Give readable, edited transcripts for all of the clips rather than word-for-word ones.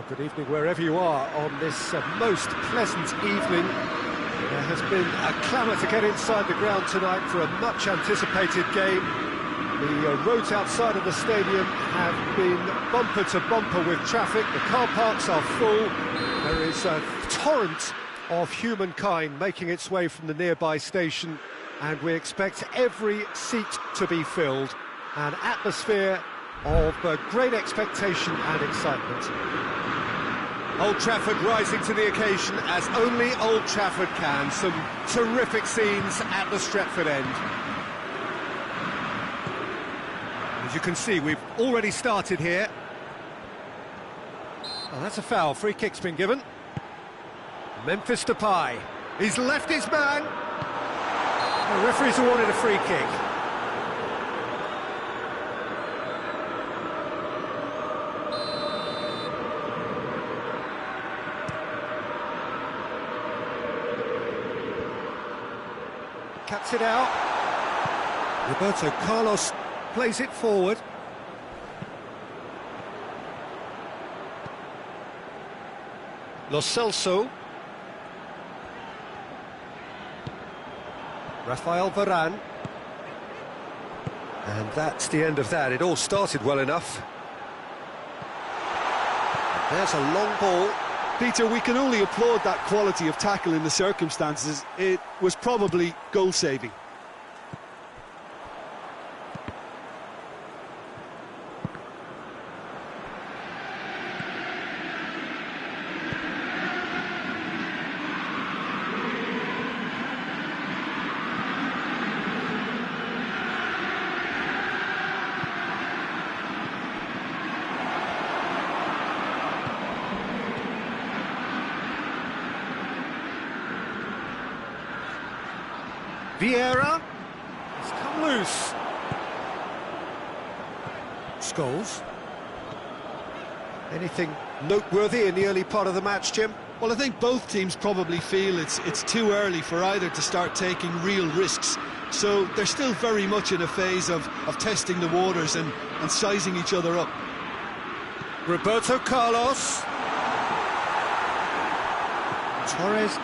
Well, good evening wherever you are on this most pleasant evening. There has been a clamour to get inside the ground tonight for a much-anticipated game. The roads outside of the stadium have been bumper to bumper with traffic. The car parks are full. There is a torrent of humankind making its way from the nearby station, and we expect every seat to be filled. An atmosphere of great expectation and excitement. Old Trafford rising to the occasion as only Old Trafford can. Some terrific scenes at the Stretford end. As you can see, we've already started here. Oh, that's a foul. Free kick's been given. Memphis Depay. He's left his man. The referee's awarded a free kick. Cuts it out. Roberto Carlos plays it forward. Lo Celso. Rafael Varane. And that's the end of that. It all started well enough. And there's a long ball. Peter, we can only applaud that quality of tackle in the circumstances. It was probably goal-saving. Vieira has come loose. Scholes. Anything noteworthy in the early part of the match, Jim? Well, I think both teams probably feel it's too early for either to start taking real risks. So they're still very much in a phase of testing the waters and sizing each other up. Roberto Carlos. Torres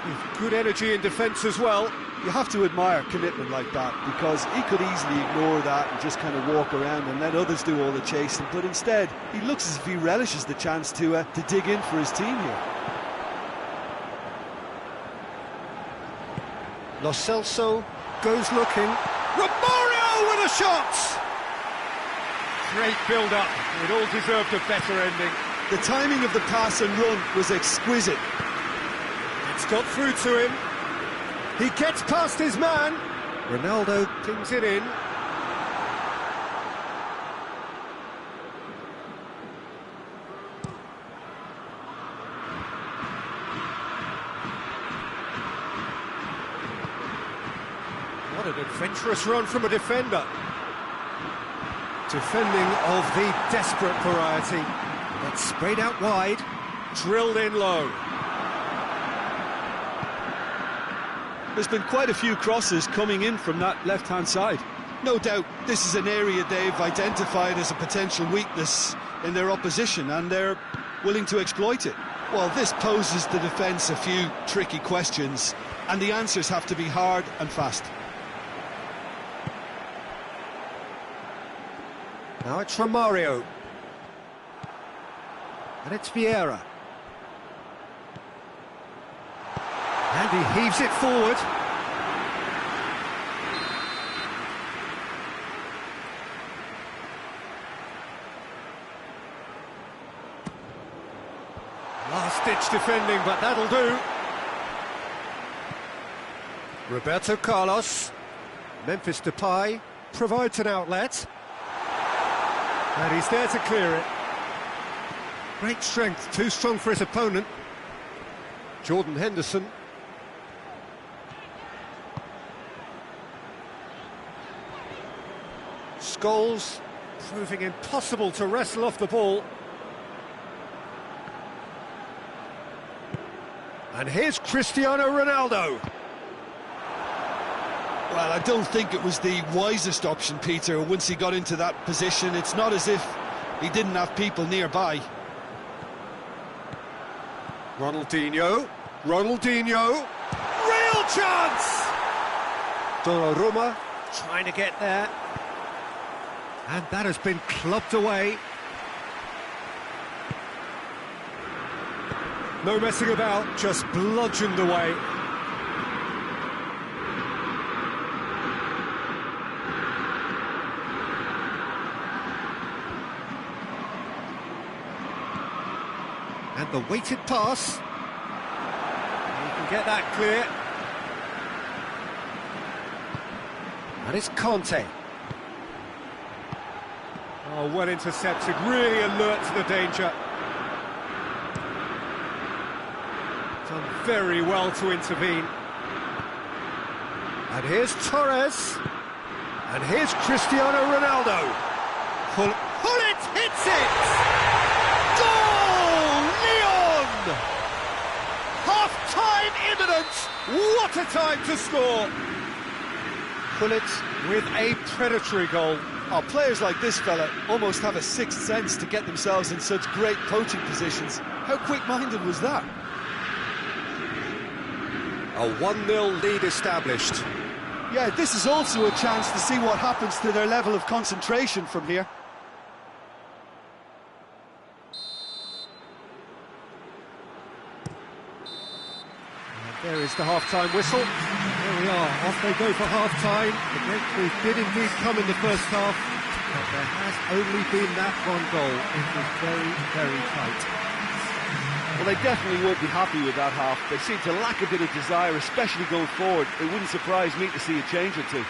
with good energy in defence as well. You have to admire commitment like that, because he could easily ignore that and just kind of walk around and let others do all the chasing, but instead he looks as if he relishes the chance to dig in for his team here. Lo Celso goes looking. Romario with a shot! Great build-up. It all deserved a better ending. The timing of the pass and run was exquisite. It's got through to him. He gets past his man. Ronaldo pings it in. What an adventurous run from a defender. Defending of the desperate variety. But sprayed out wide, drilled in low. There's been quite a few crosses coming in from that left-hand side. No doubt this is an area they've identified as a potential weakness in their opposition, and they're willing to exploit it. Well, this poses the defence a few tricky questions, and the answers have to be hard and fast. Now it's Romario. And it's Vieira. And he heaves it forward. Last-ditch defending, but that'll do. Roberto Carlos. Memphis Depay provides an outlet. And he's there to clear it. Great strength, too strong for his opponent. Jordan Henderson. Scholes proving impossible to wrestle off the ball. And here's Cristiano Ronaldo. Well, I don't think it was the wisest option, Peter, once he got into that position. It's not as if he didn't have people nearby. Ronaldinho. Ronaldinho. Real chance! Donnarumma trying to get there. And that has been clubbed away. No messing about, just bludgeoned away. And the weighted pass. He can get that clear. And it's Conte. Oh, well intercepted, really alert to the danger. Done very well to intervene. And here's Torres. And here's Cristiano Ronaldo. Gullit hits it! Goal! Lyon! Half-time imminent! What a time to score! Gullit with a predatory goal. Oh, players like this fella almost have a sixth sense to get themselves in such great coaching positions. How quick-minded was that? A 1-0 lead established. Yeah, this is also a chance to see what happens to their level of concentration from here. There is the half-time whistle. There we are, off they go for half-time. The breakthrough did indeed come in the first half, but there has only been that one goal. It was very, very tight. Well, they definitely won't be happy with that half. They seem to lack a bit of desire, especially going forward. It wouldn't surprise me to see a change or two.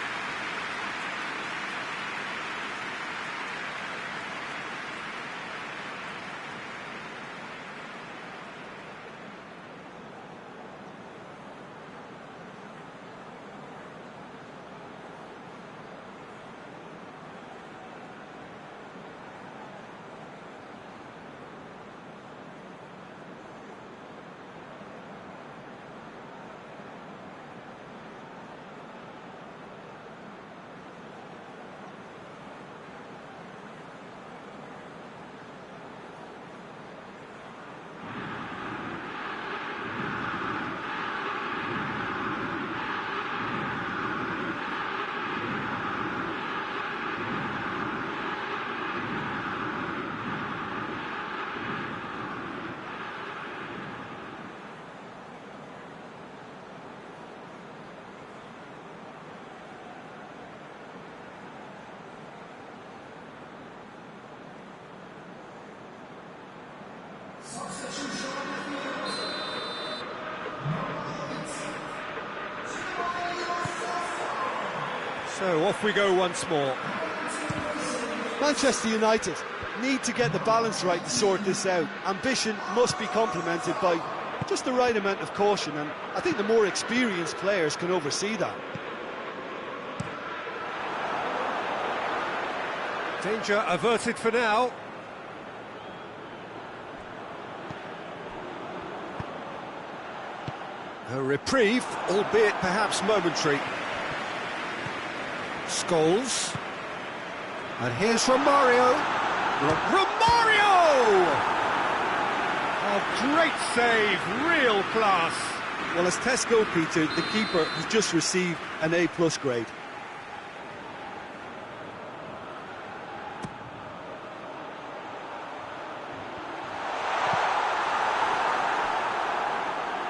So off we go once more. Manchester United need to get the balance right to sort this out. Ambition must be complemented by just the right amount of caution, and I think the more experienced players can oversee that. Danger averted for now. A reprieve, albeit perhaps momentary. Scholes. And here's Romario. Romario! A great save, real class. Well, as Tesco, Peter, the keeper has just received an A+ grade.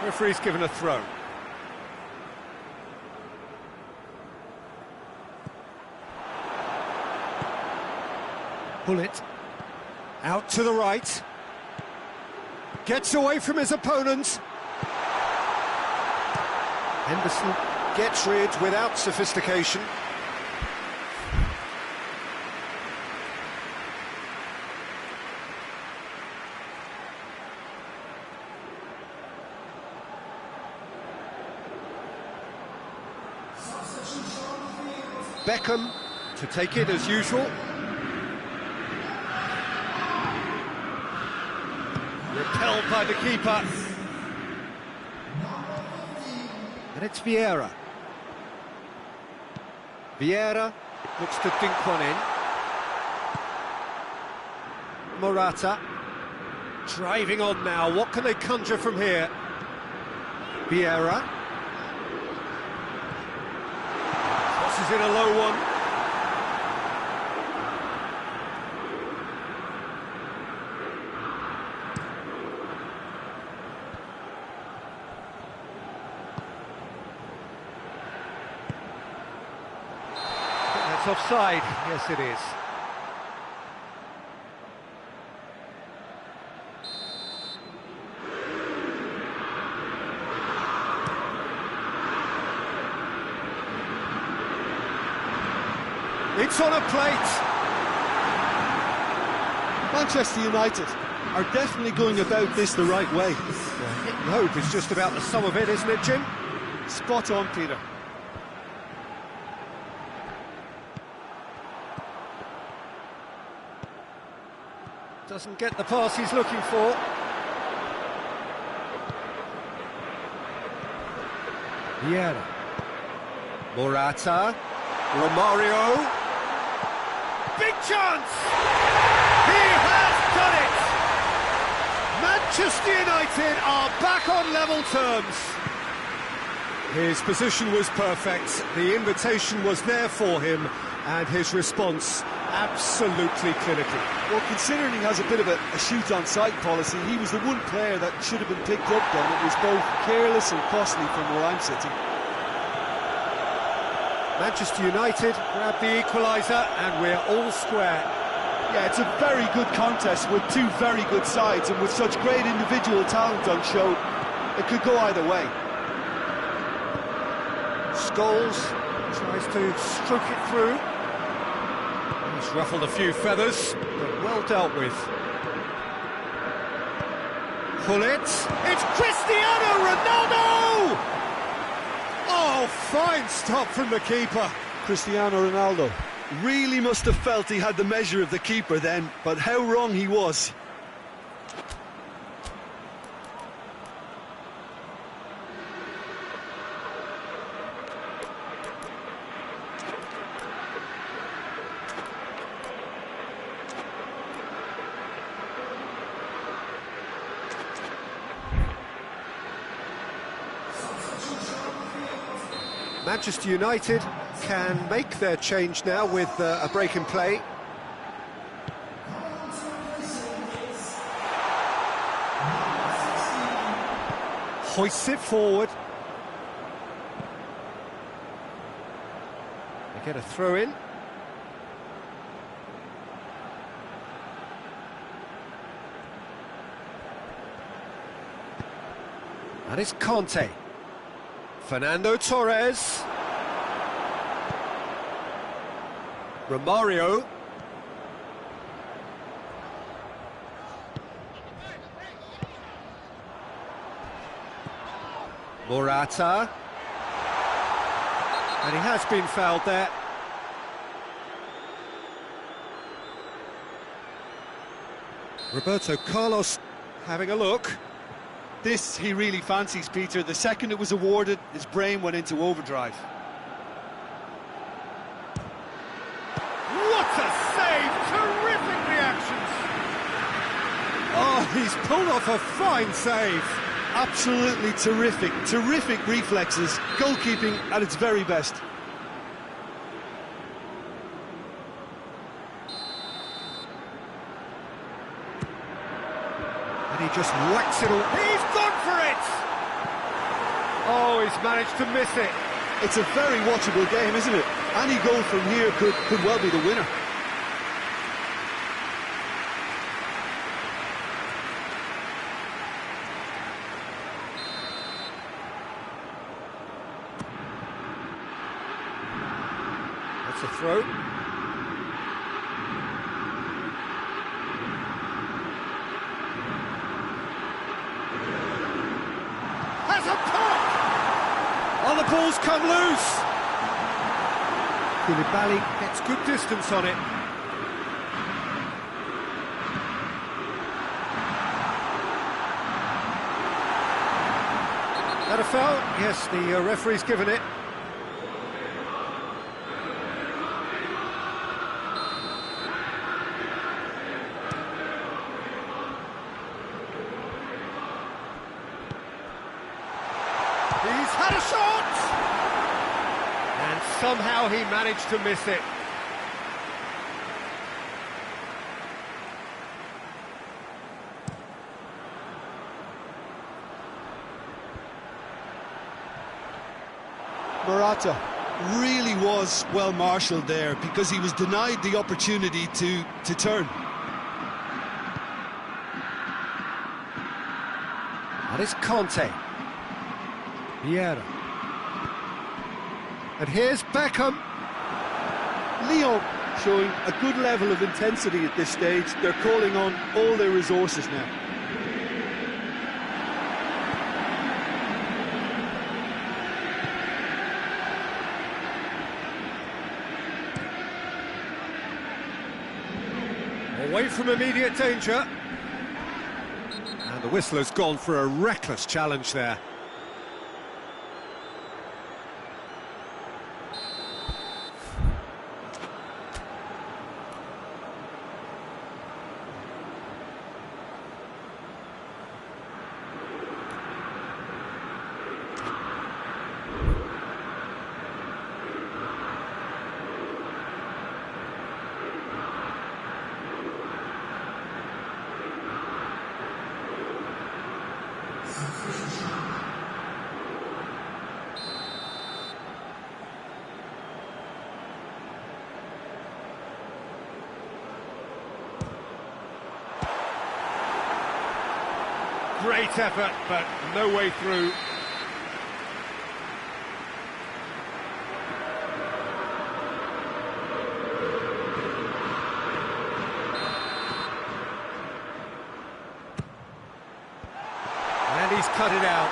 Referee's given a throw. Gullit. Out to the right. Gets away from his opponent. Henderson gets rid without sophistication. Beckham to take it as usual. Repelled by the keeper. And it's Vieira. Vieira looks to dink one in. Morata. Driving on now, what can they conjure from here? Vieira. Crosses in a low one. That's offside, yes it is. It's on a plate. Manchester United are definitely going about this the right way. Hope is just about the sum of it, isn't it, Jim? Spot on, Peter. Doesn't get the pass he's looking for. Vieira. Morata. Romario. Big chance! He has done it! Manchester United are back on level terms. His position was perfect, the invitation was there for him, and his response absolutely clinical. Well, considering he has a bit of a shoot-on-sight policy, he was the one player that should have been picked up then. It was both careless and costly from where I'm sitting. Manchester United grab the equaliser and we're all square. Yeah, it's a very good contest with two very good sides, and with such great individual talent on show, it could go either way. Scholes tries to stroke it through. He's ruffled a few feathers, but well dealt with. Gullit. It's Cristiano Ronaldo! Oh, fine stop from the keeper. Cristiano Ronaldo really must have felt he had the measure of the keeper then, but how wrong he was. Manchester United can make their change now with a break in play. Hoists it forward. They get a throw in. And it's Conte. Fernando Torres. Romario. Morata. And he has been fouled there. Roberto Carlos having a look. This he really fancies, Peter. The second it was awarded, his brain went into overdrive. What a save! Terrific reactions! Oh, he's pulled off a fine save. Absolutely terrific, terrific reflexes. Goalkeeping at its very best. And he just whacks it all. He's gone for it! Oh, he's managed to miss it. It's a very watchable game, isn't it? Any goal from here could well be the winner. That's a throw. Has a pop! Oh, the ball's come loose! Koulibaly gets good distance on it. That a foul? Yes, the referee's given it. had a shot! And somehow he managed to miss it. Morata really was well marshalled there because he was denied the opportunity to turn. That is Conte. Vieira. And here's Beckham. Lyon showing a good level of intensity at this stage. They're calling on all their resources now. Away from immediate danger. And the whistler's gone for a reckless challenge there. Great effort, but no way through. And he's cut it out.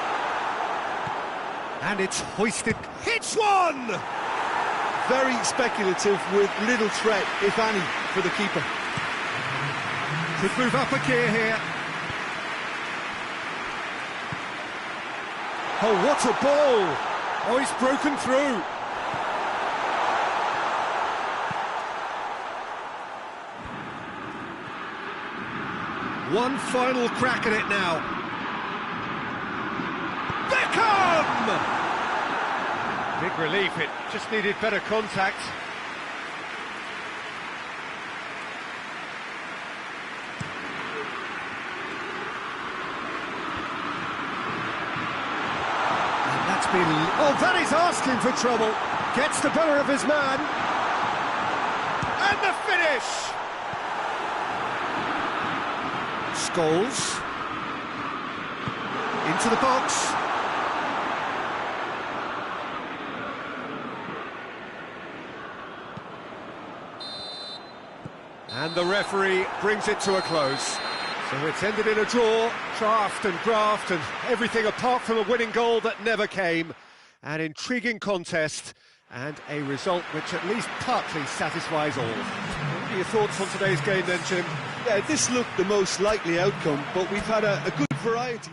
And it's hoisted. Hits one! Very speculative with little threat, if any, for the keeper. Could move up a gear here. Oh, what a ball! Oh, he's broken through. One final crack at it now. Beckham! Big relief, it just needed better contact. Oh, that is asking for trouble. Gets the better of his man. And the finish! Scholes. Into the box. And the referee brings it to a close. So it's ended in a draw, draft and graft and everything apart from a winning goal that never came. An intriguing contest and a result which at least partly satisfies all. What are your thoughts on today's game then, Jim? Yeah, this looked the most likely outcome, but we've had a good variety.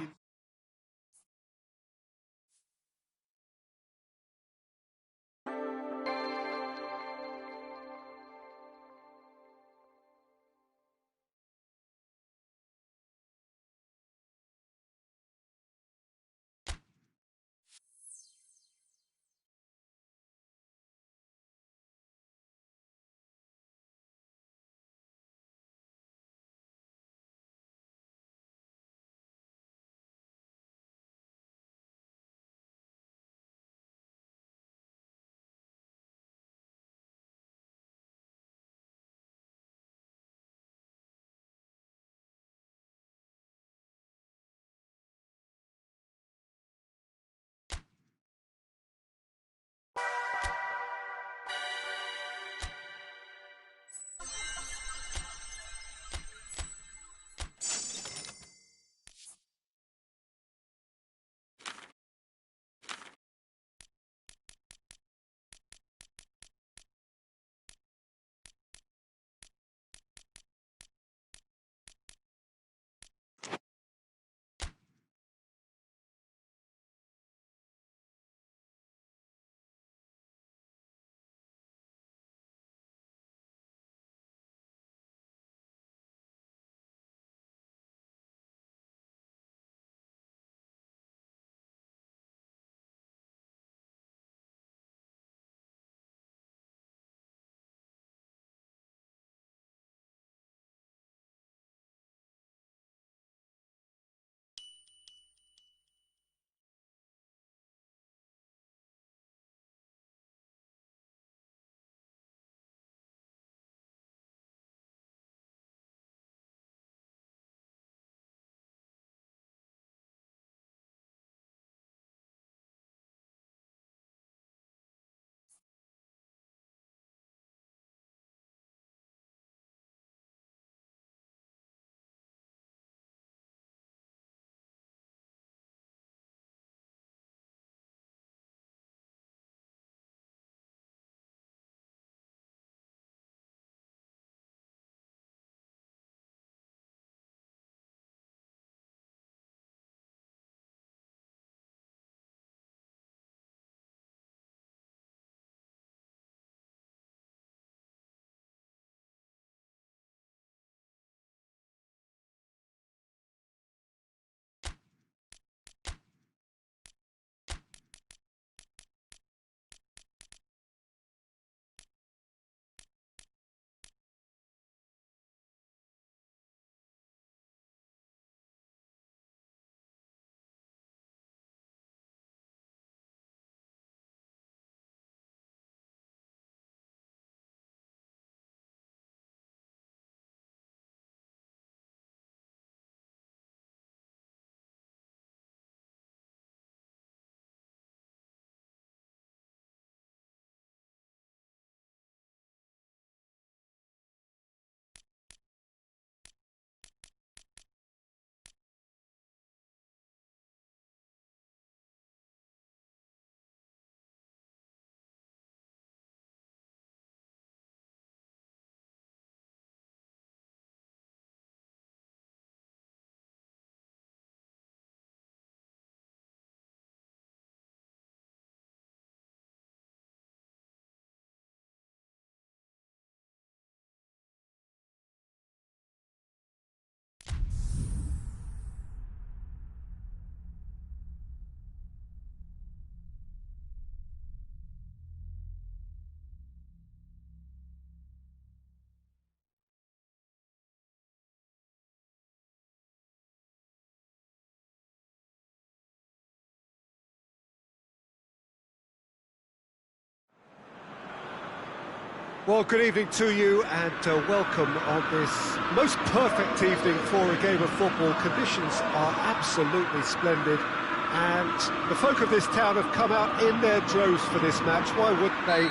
Well, good evening to you and welcome on this most perfect evening for a game of football. Conditions are absolutely splendid and the folk of this town have come out in their droves for this match. Why wouldn't they?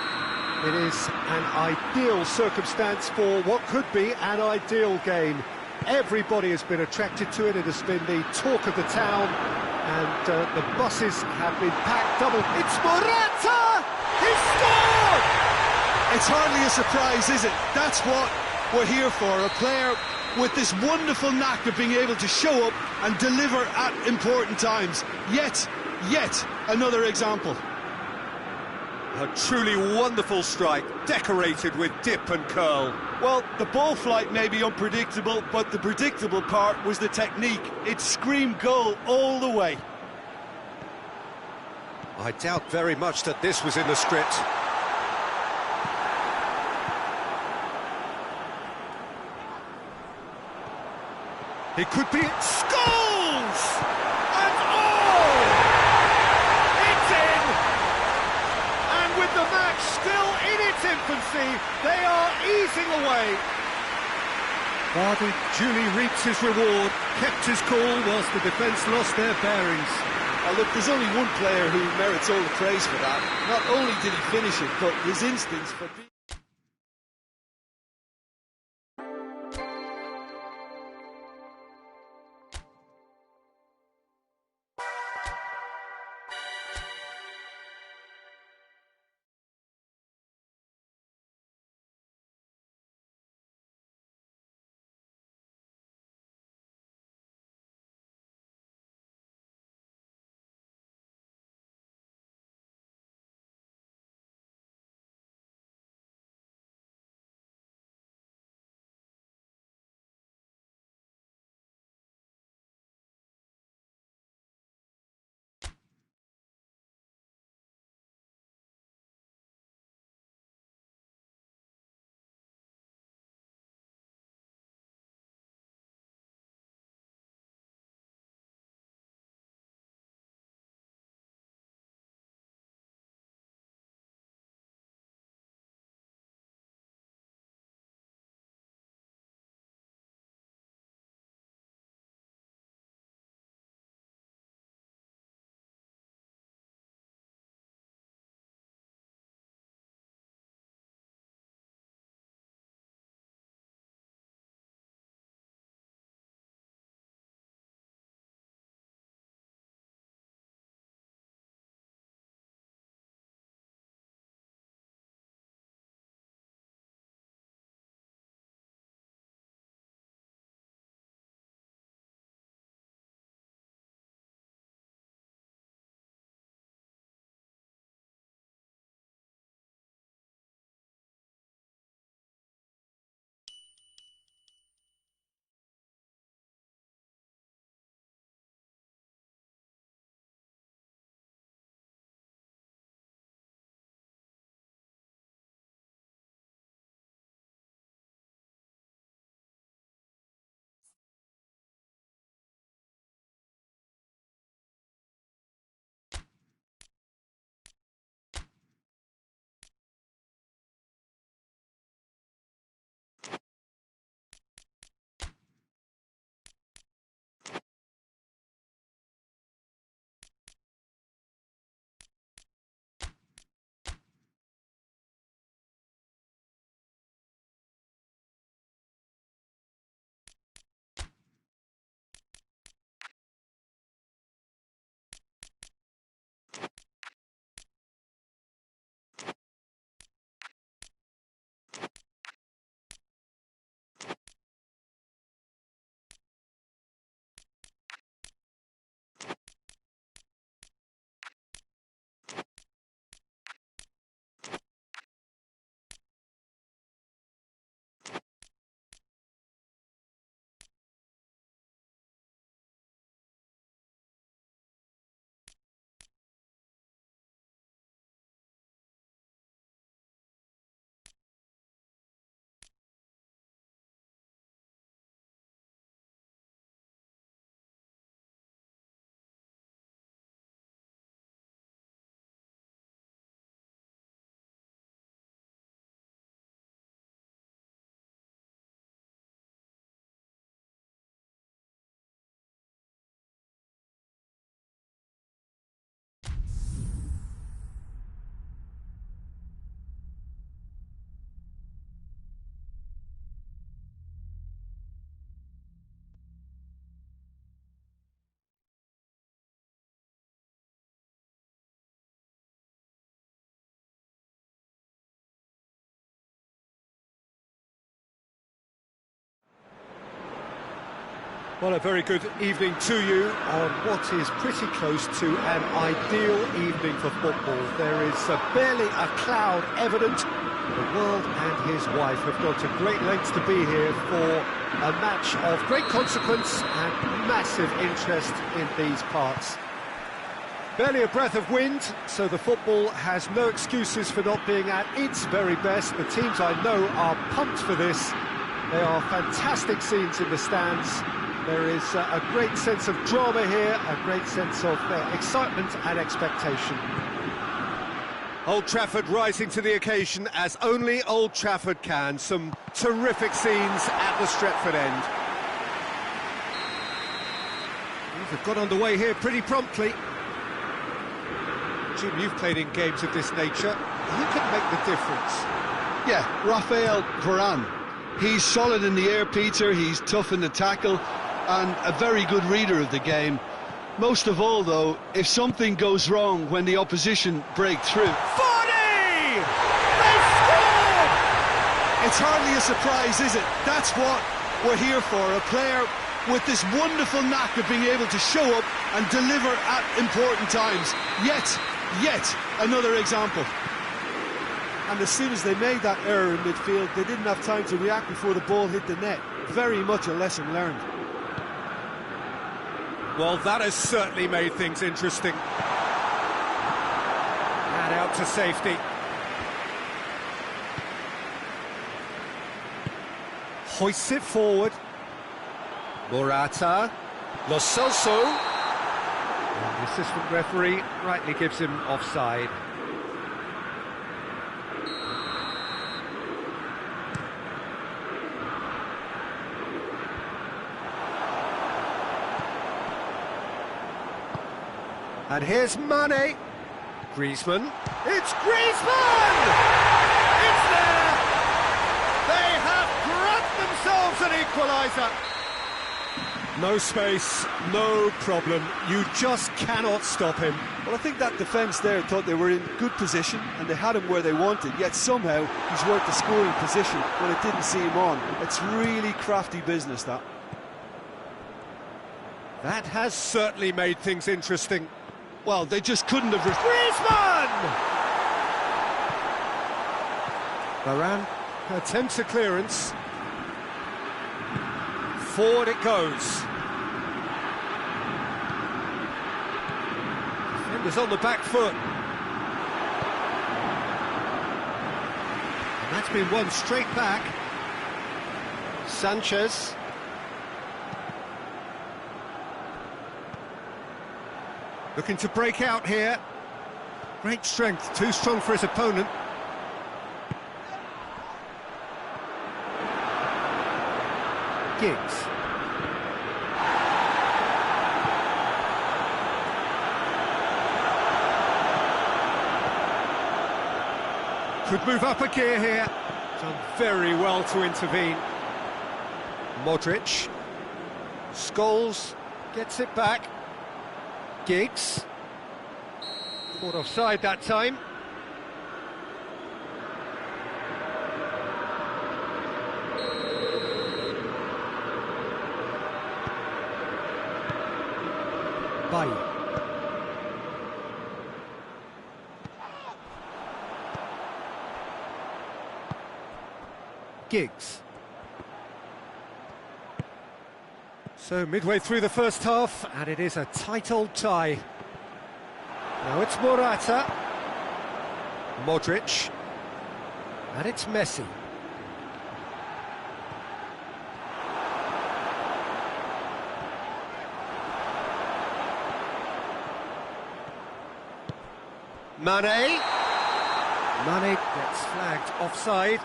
It is an ideal circumstance for what could be an ideal game. Everybody has been attracted to it. It has been the talk of the town and the buses have been packed double. It's Morata! He scored! It's hardly a surprise, is it? That's what we're here for, a player with this wonderful knack of being able to show up and deliver at important times. Yet another example. A truly wonderful strike, decorated with dip and curl. Well, the ball flight may be unpredictable, but the predictable part was the technique. It screamed goal all the way. I doubt very much that this was in the script. It could be... Scores! And oh! It's in! And with the match still in its infancy, they are easing away. Vardy duly reaps his reward, kept his cool whilst the defence lost their bearings. Now look, there's only one player who merits all the praise for that. Not only did he finish it, but his instincts for... Well, a very good evening to you on what is pretty close to an ideal evening for football. There is barely a cloud evident. The world and his wife have gone to great lengths to be here for a match of great consequence and massive interest in these parts. Barely a breath of wind, so the football has no excuses for not being at its very best. The teams I know are pumped for this. There are fantastic scenes in the stands. There is a great sense of drama here, a great sense of excitement and expectation. Old Trafford rising to the occasion as only Old Trafford can. Some terrific scenes at the Stretford end. They've got underway here pretty promptly. Jim, you've played in games of this nature. Who can make the difference? Yeah, Raphael Varane. He's solid in the air, Peter, he's tough in the tackle, and a very good reader of the game. Most of all, though, if something goes wrong when the opposition break through... 40! They've scored! It's hardly a surprise, is it? That's what we're here for, a player with this wonderful knack of being able to show up and deliver at important times. Yet another example. And as soon as they made that error in midfield, they didn't have time to react before the ball hit the net. Very much a lesson learned. Well, that has certainly made things interesting. And out to safety. Hoists it forward. Morata. Lo Celso. And the assistant referee rightly gives him offside. And here's Mane. Griezmann. It's Griezmann! It's there! They have grabbed themselves an equaliser. No space, no problem. You just cannot stop him. Well, I think that defence there thought they were in good position and they had him where they wanted, yet somehow he's worked the scoring position when it didn't see him on. It's really crafty business, that. That has certainly made things interesting. Well, they just couldn't have... Griezmann! Varane attempts a clearance. Forward it goes. Defenders on the back foot. And that's been won straight back. Sanchez. Looking to break out here. Great strength, too strong for his opponent. Giggs. Could move up a gear here. Done very well to intervene. Modric. Scholes gets it back. Giggs. Caught offside that time. Bailly. Giggs. So midway through the first half, and it is a tight old tie. Now it's Morata. Modric. And it's Messi. Mane. Mane gets flagged offside.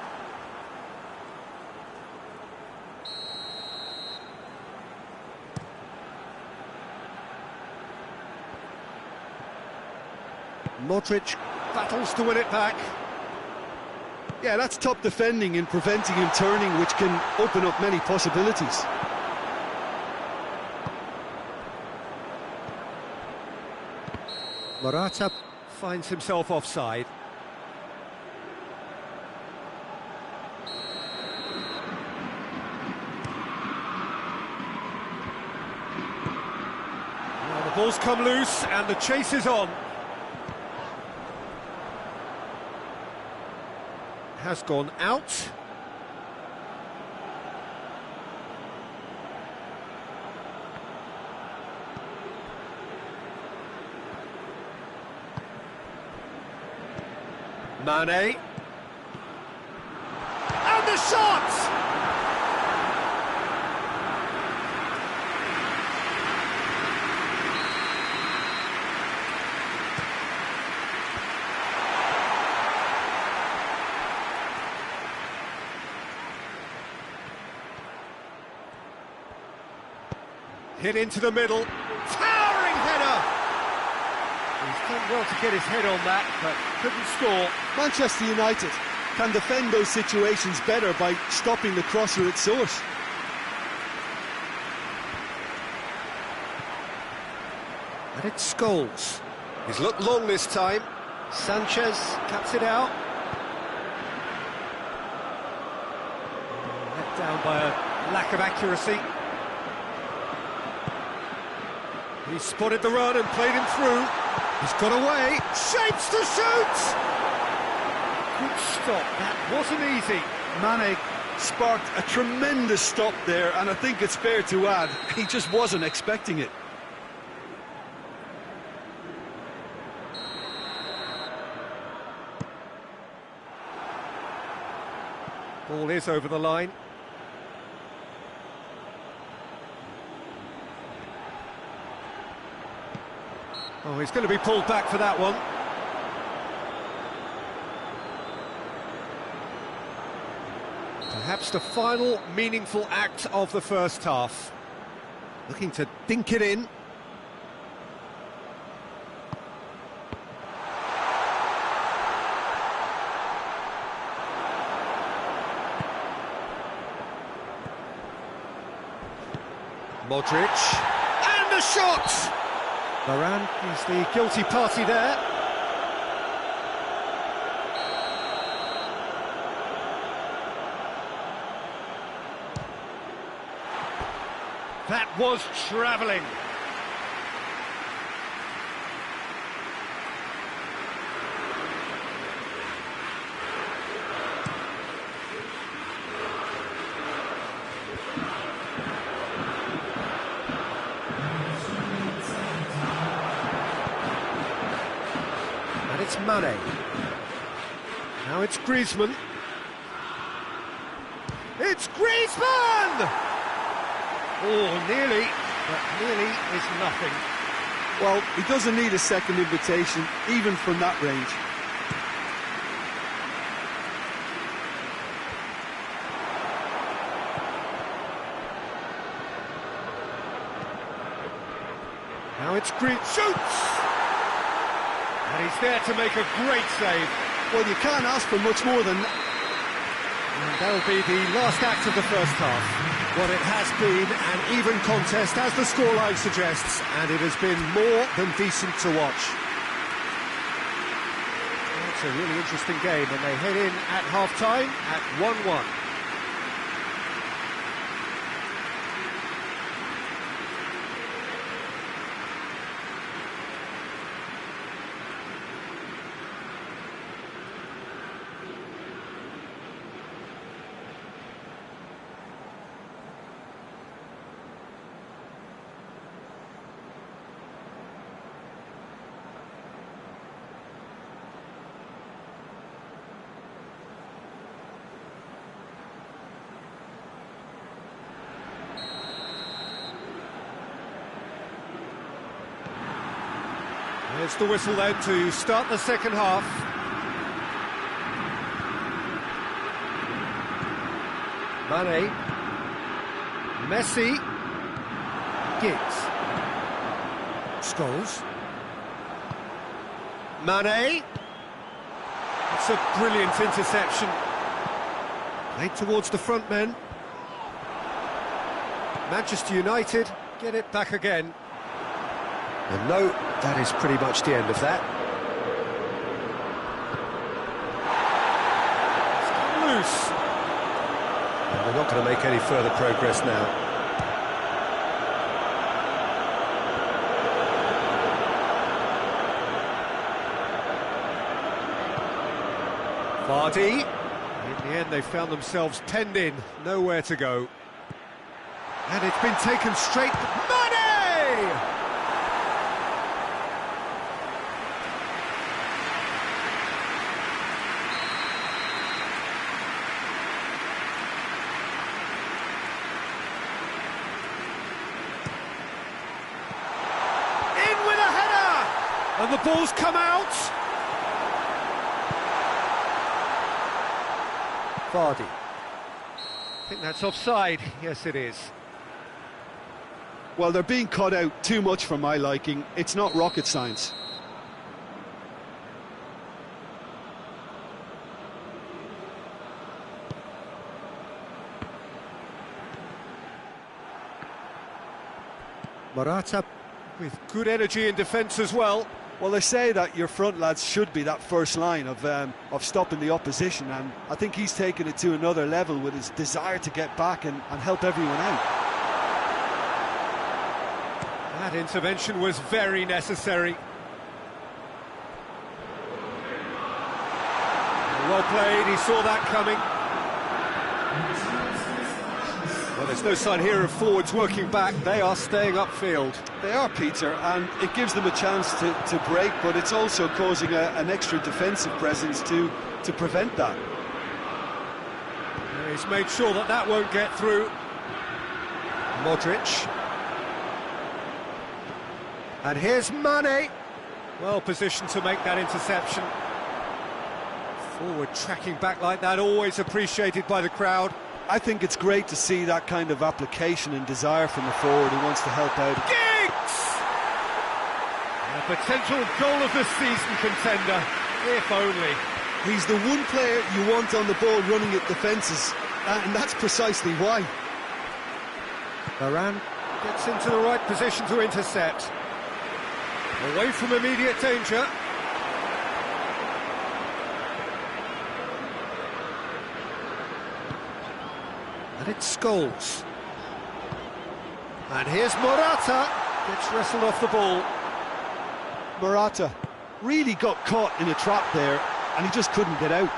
Modric battles to win it back. Yeah, that's top defending and preventing him turning, which can open up many possibilities. Morata finds himself offside. Ball's come loose and the chase is on. Has gone out. Mane. And the shot! Hit into the middle. Towering header! He's done well to get his head on that, but couldn't score. Manchester United can defend those situations better by stopping the crosser at source. And it's Scholes. He's looked long this time. Sanchez cuts it out. Let down by a lack of accuracy. He spotted the run and played him through. He's got away. Shapes to shoot! Good stop. That wasn't easy. Mane sparked a tremendous stop there, and I think it's fair to add, he just wasn't expecting it. Ball is over the line. Oh, he's going to be pulled back for that one. Perhaps the final meaningful act of the first half. Looking to dink it in. Modric. And the shot! Varane is the guilty party there. That was travelling. And it's Mane. Now it's Griezmann. It's Griezmann! Oh, nearly, but nearly is nothing. Well, he doesn't need a second invitation, even from that range. Now it's shoots! And he's there to make a great save. Well, you can't ask for much more than that. And that'll be the last act of the first half. What it has been an even contest, as the scoreline suggests, and it has been more than decent to watch. It's a really interesting game, and they head in at half-time at 1-1. There's the whistle then to start the second half. Mane. Messi. Giggs. Scholes. Mane. It's a brilliant interception. Played towards the front men. Manchester United get it back again. And no, that is pretty much the end of that. It's come loose. And they're not going to make any further progress now. Vardy. In the end, they found themselves penned in, nowhere to go. And it's been taken straight. Mane! In with a header! And the ball's come out. Vardy. I think that's offside. Yes, it is. Well, they're being cut out too much for my liking. It's not rocket science. Morata with good energy in defence as well. Well, they say that your front lads should be that first line of stopping the opposition, and I think he's taken it to another level with his desire to get back and help everyone out. That intervention was very necessary. Well played, he saw that coming. Well, there's no sign here of forwards working back, they are staying upfield. They are, Peter, and it gives them a chance to break, but it's also causing an extra defensive presence to prevent that. He's made sure that that won't get through. Modric. And here's Mane. Well positioned to make that interception. Forward tracking back like that, always appreciated by the crowd. I think it's great to see that kind of application and desire from the forward who wants to help out. Giggs! A potential goal of the season contender, if only. He's the one player you want on the ball running at defences, and that's precisely why. Varane gets into the right position to intercept. Away from immediate danger. And it's Scholes. And here's Morata. Gets wrestled off the ball. Morata really got caught in a trap there, and he just couldn't get out.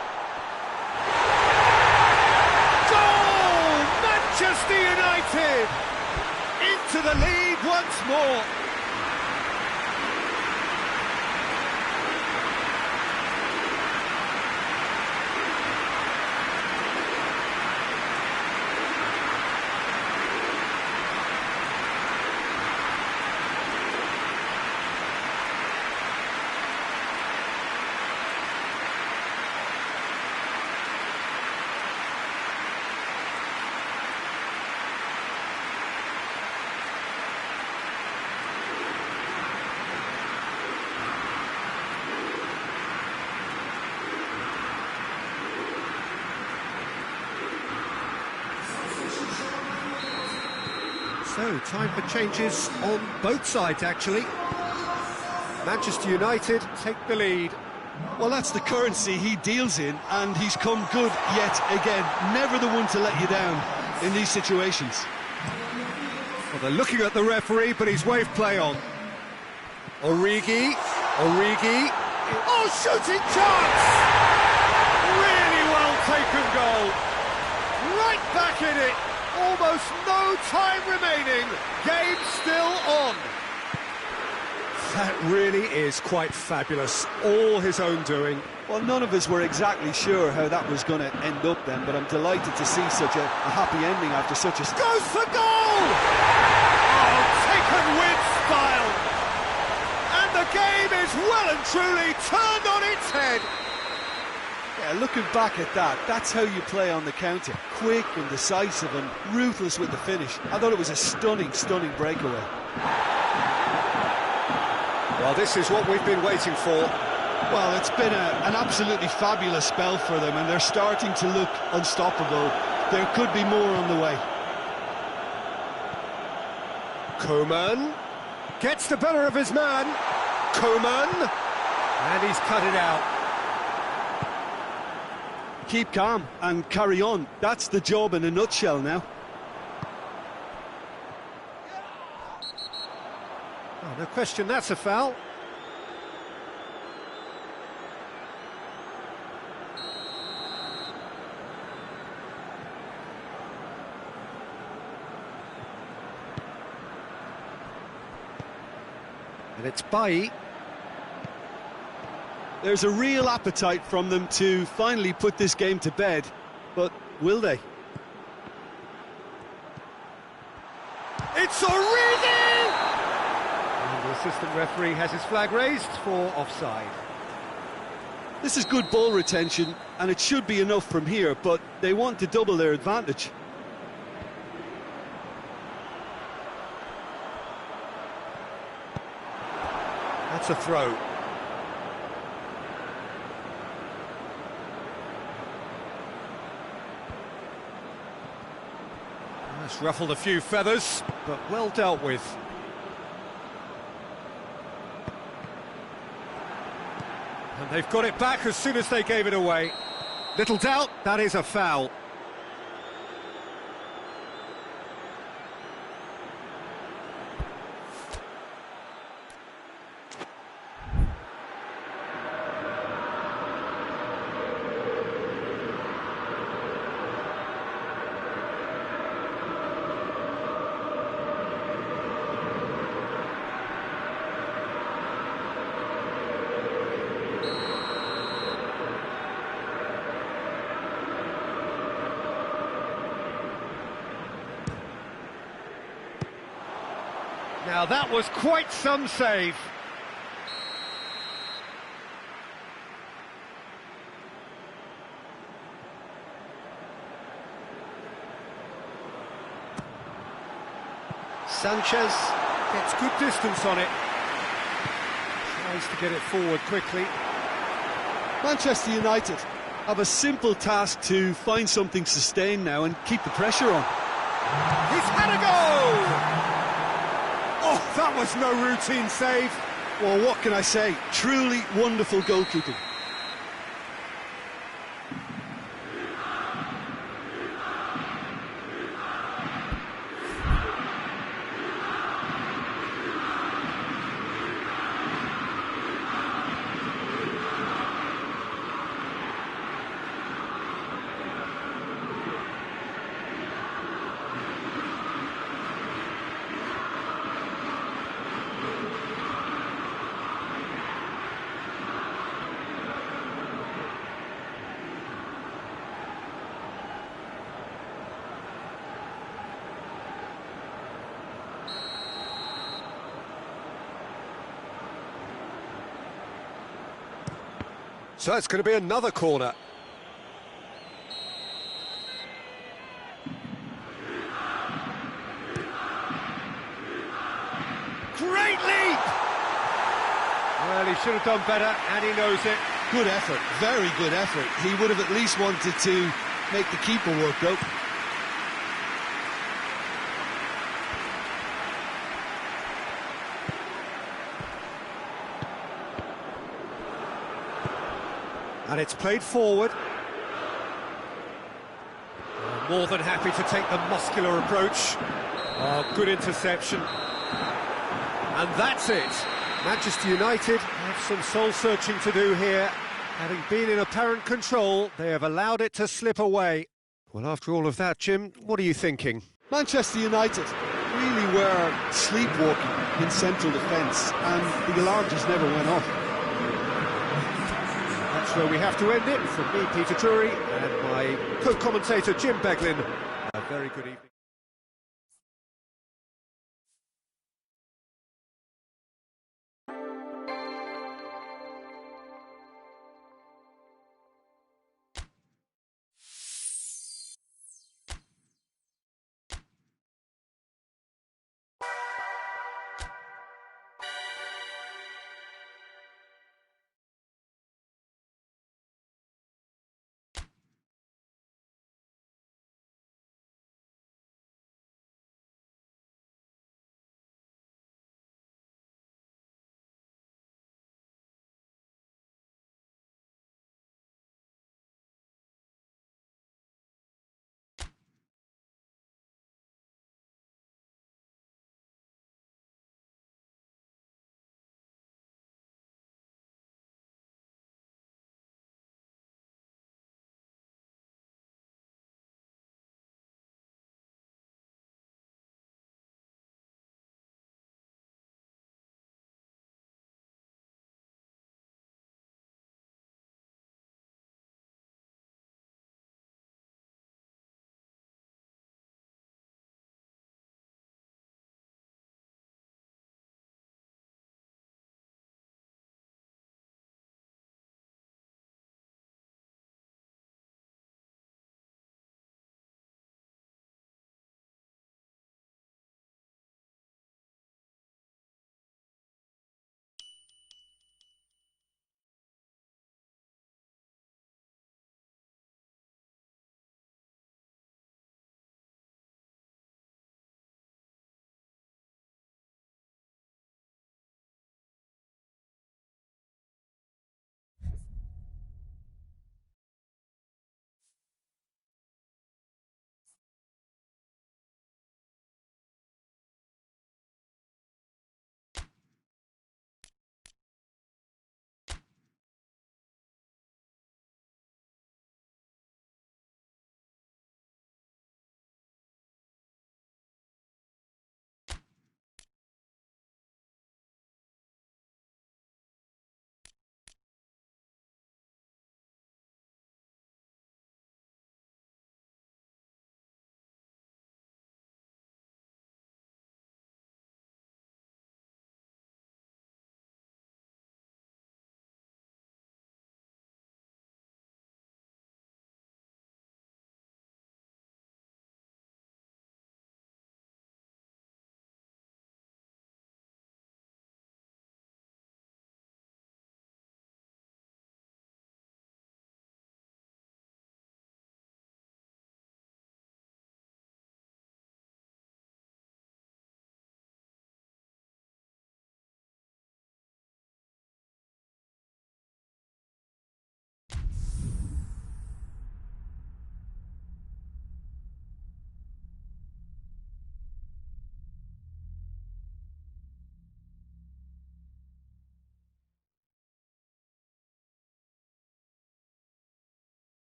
Goal! Manchester United! Into the lead once more. So, time for changes on both sides, actually. Manchester United take the lead. Well, that's the currency he deals in, and he's come good yet again. Never the one to let you down in these situations. Well, they're looking at the referee, but he's waved play on. Origi. Oh, shooting chance! Really well taken goal. Right back in it. Almost no time remaining. Game still on. That really is quite fabulous. All his own doing. Well, none of us were exactly sure how that was going to end up then, but I'm delighted to see such a happy ending after such a... Goes for goal! Oh, taken with style. And the game is well and truly turned on its head. Yeah, looking back at that, that's how you play on the counter. Quick and decisive and ruthless with the finish. I thought it was a stunning breakaway. Well, this is what we've been waiting for. Well, it's been an absolutely fabulous spell for them, and they're starting to look unstoppable. There could be more on the way. Coman gets the better of his man. Coman, and he's cut it out. Keep calm and carry on. That's the job in a nutshell now. Oh, no question, that's a foul. And it's Bailly. There's a real appetite from them to finally put this game to bed, but will they? It's Origi! And the assistant referee has his flag raised for offside. This is good ball retention, and it should be enough from here, but they want to double their advantage. That's a throw. That's ruffled a few feathers, but well dealt with. And they've got it back as soon as they gave it away. Little doubt, that is a foul. Now that was quite some save. Sanchez gets good distance on it. Tries to get it forward quickly. Manchester United have a simple task to find something sustained now and keep the pressure on. He's had a go! Oh, that was no routine save. Well, what can I say? Truly wonderful goalkeeping. So it's going to be another corner. Great leap! Well, he should have done better, and he knows it. Good effort, very good effort. He would have at least wanted to make the keeper work though. And it's played forward. More than happy to take the muscular approach. Oh, good interception. And that's it. Manchester United have some soul-searching to do here. Having been in apparent control, they have allowed it to slip away. Well, after all of that, Jim, what are you thinking? Manchester United really were sleepwalking in central defence, and the alarm just never went off. That's where we have to end it. From me, Peter Drury, and my co-commentator, Jim Beglin. A very good evening.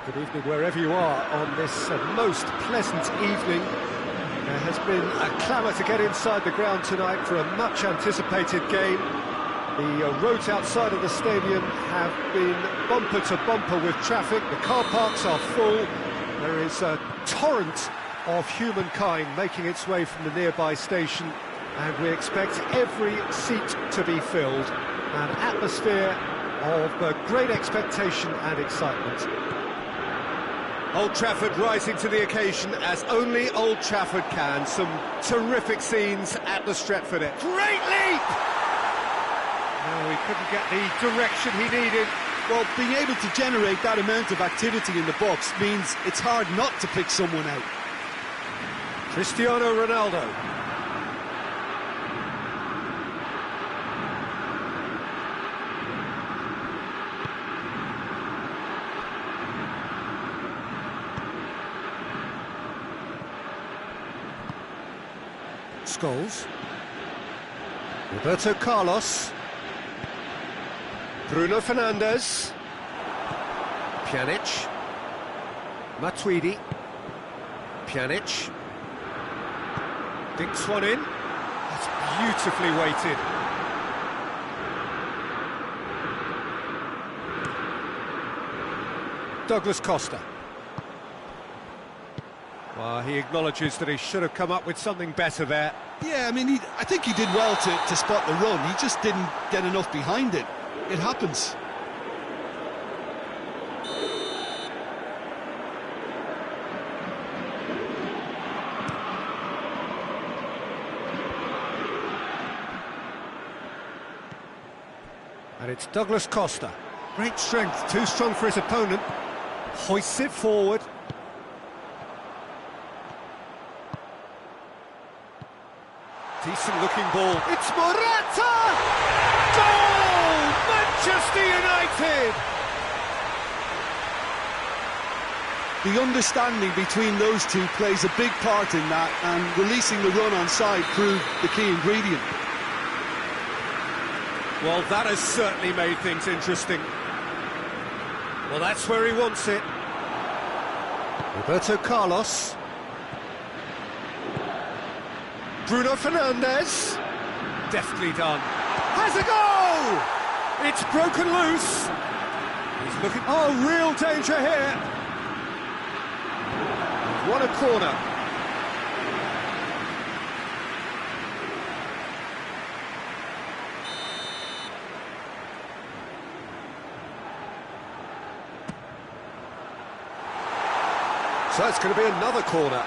Good evening wherever you are on this most pleasant evening. There has been a clamour to get inside the ground tonight for a much anticipated game. The roads outside of the stadium have been bumper to bumper with traffic. The car parks are full. There is a torrent of humankind making its way from the nearby station, and we expect every seat to be filled. An atmosphere of great expectation and excitement. Old Trafford rising to the occasion as only Old Trafford can. Some terrific scenes at the Stretford end. Great leap! No, he couldn't get the direction he needed. Well, being able to generate that amount of activity in the box means it's hard not to pick someone out. Cristiano Ronaldo. Scholes. Roberto Carlos. Bruno Fernandes. Pjanic. Matuidi. Pjanic. Dinks one in. That's beautifully weighted. Douglas Costa. Well, he acknowledges that he should have come up with something better there. Yeah, I mean, I think he did well to spot the run. He just didn't get enough behind it. It happens. And it's Douglas Costa. Great strength, too strong for his opponent. Hoists it forward. Decent looking ball. It's Morata! Goal! Manchester United! The understanding between those two plays a big part in that, and releasing the run on side proved the key ingredient. Well, that has certainly made things interesting. Well, that's where he wants it. Roberto Carlos. Bruno Fernandes. Deftly done. Has a goal! It's broken loose. He's looking... Oh, real danger here. What a corner. So it's going to be another corner.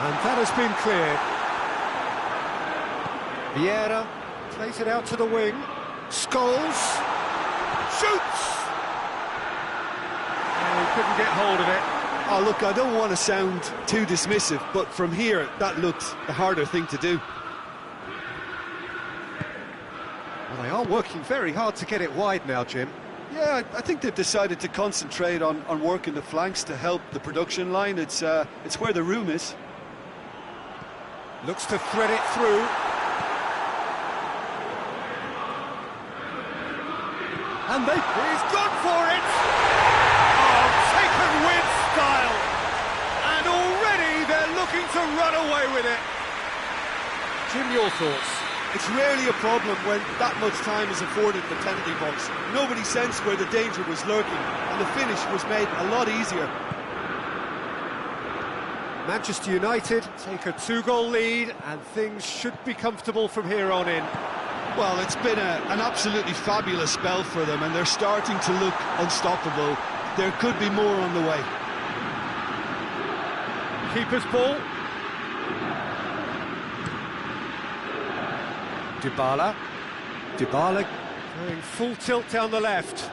And that has been cleared. Vieira plays it out to the wing. Scholes shoots! And he couldn't get hold of it. Oh, look, I don't want to sound too dismissive, but from here, that looked the harder thing to do. Well, they are working very hard to get it wide now, Jim. Yeah, I think they've decided to concentrate on working the flanks to help the production line. It's where the room is. Looks to thread it through. And he's gone for it! Oh, taken with style! And already they're looking to run away with it. Jim, your thoughts? It's rarely a problem when that much time is afforded in the penalty box. Nobody sensed where the danger was lurking, and the finish was made a lot easier. Manchester United take a 2-goal lead, and things should be comfortable from here on in. Well, it's been an absolutely fabulous spell for them, and they're starting to look unstoppable. There could be more on the way. Keeper's ball. Dybala. Dybala going full tilt down the left.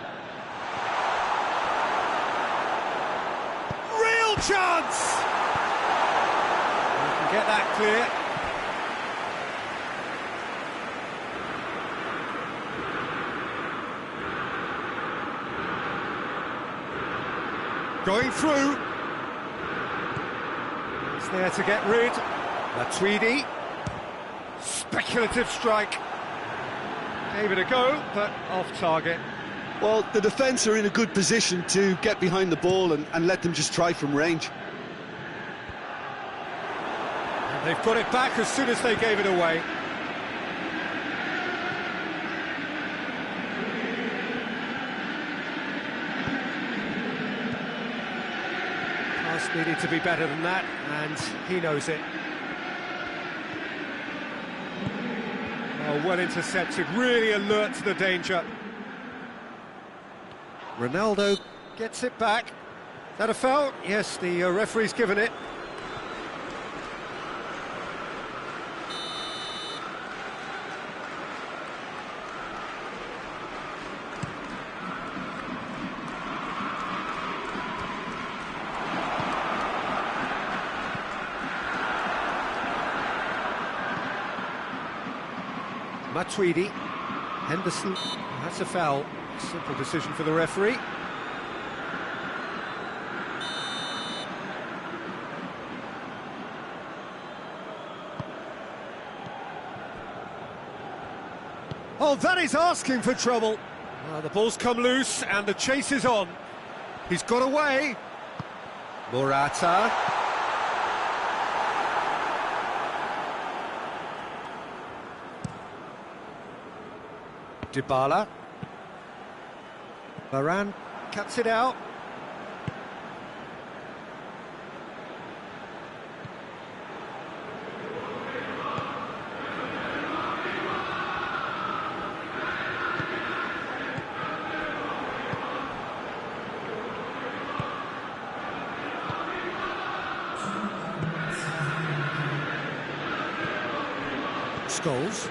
Real chance! You can get that clear. Going through. He's there to get rid. Matuidi. speculative strike. Gave it a go, but off target. Well, the defence are in a good position to get behind the ball and let them just try from range. And they've got it back as soon as they gave it away. Pass needed to be better than that, and he knows it. Oh, well intercepted, really alert to the danger. Ronaldo gets it back. Is that a foul? Yes, the referee's given it. Matuidi, Henderson, that's a foul. Simple decision for the referee. Oh, that is asking for trouble. The ball's come loose and the chase is on. He's got away. Morata. Dybala. Varane cuts it out. Scholes.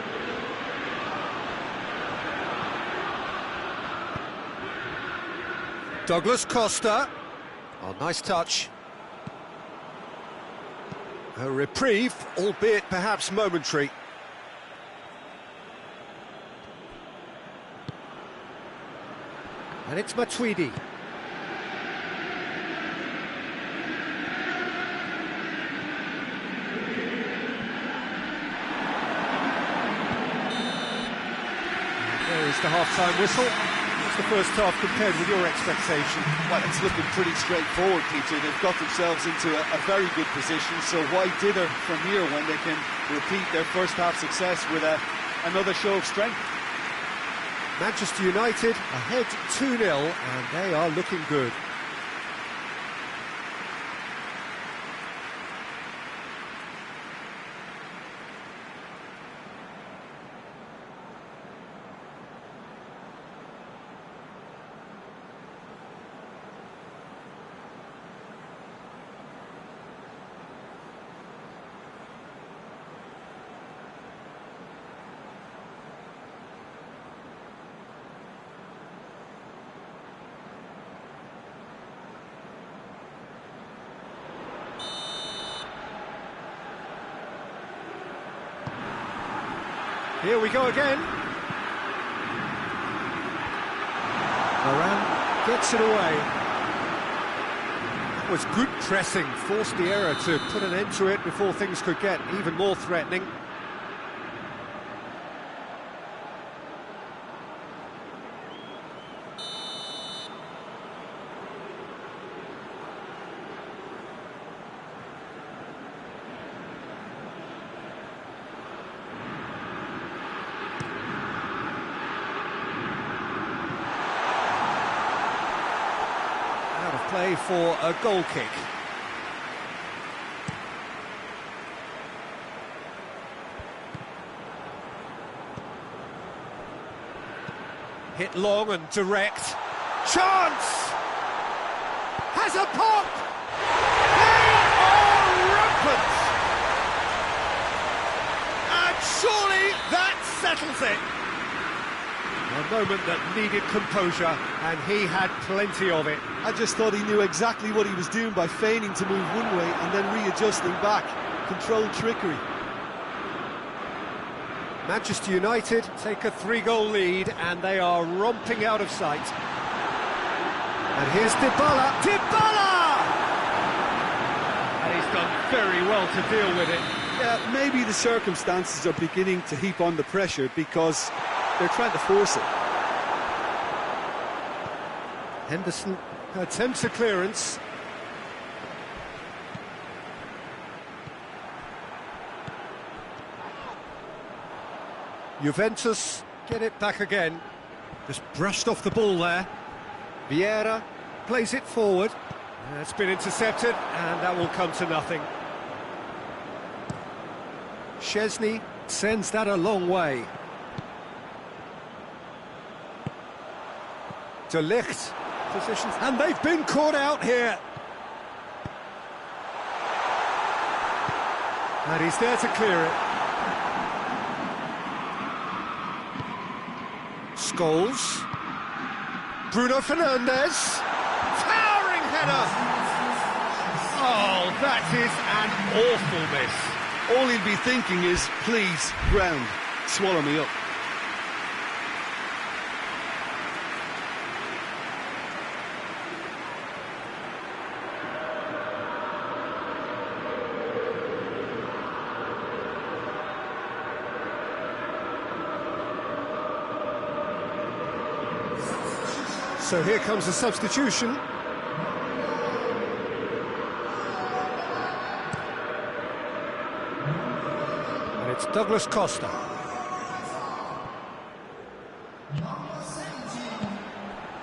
Douglas Costa. Oh, nice touch. A reprieve, albeit perhaps momentary. And it's Matuidi. There is the half-time whistle. The first half compared with your expectation? Well, it's looking pretty straightforward, Peter. They've got themselves into a very good position, so why dither from here when they can repeat their first half success with another show of strength? Manchester United ahead 2-0 and they are looking good. Here we go again. Varane gets it away. That was good pressing, forced the error to put an end to it before things could get even more threatening. Play for a goal kick. Hit long and direct. Chance! Has a pop! They are rampant! And surely that settles it. A moment that needed composure, and he had plenty of it. I just thought he knew exactly what he was doing by feigning to move one way and then readjusting back. Controlled trickery. Manchester United take a 3-goal lead, and they are romping out of sight. And here's Dybala. Dybala! And he's done very well to deal with it. Yeah, maybe the circumstances are beginning to heap on the pressure because they're trying to force it. Henderson attempts a clearance. Juventus get it back again. Just brushed off the ball there. Vieira plays it forward. It's been intercepted, and that will come to nothing. Szczesny sends that a long way. De Ligt positions, and they've been caught out here. And he's there to clear it. Scholes. Bruno Fernandes. Towering header! Oh, that is an awful miss. All he'll be thinking is, please, ground, swallow me up. So here comes a substitution. And it's Douglas Costa.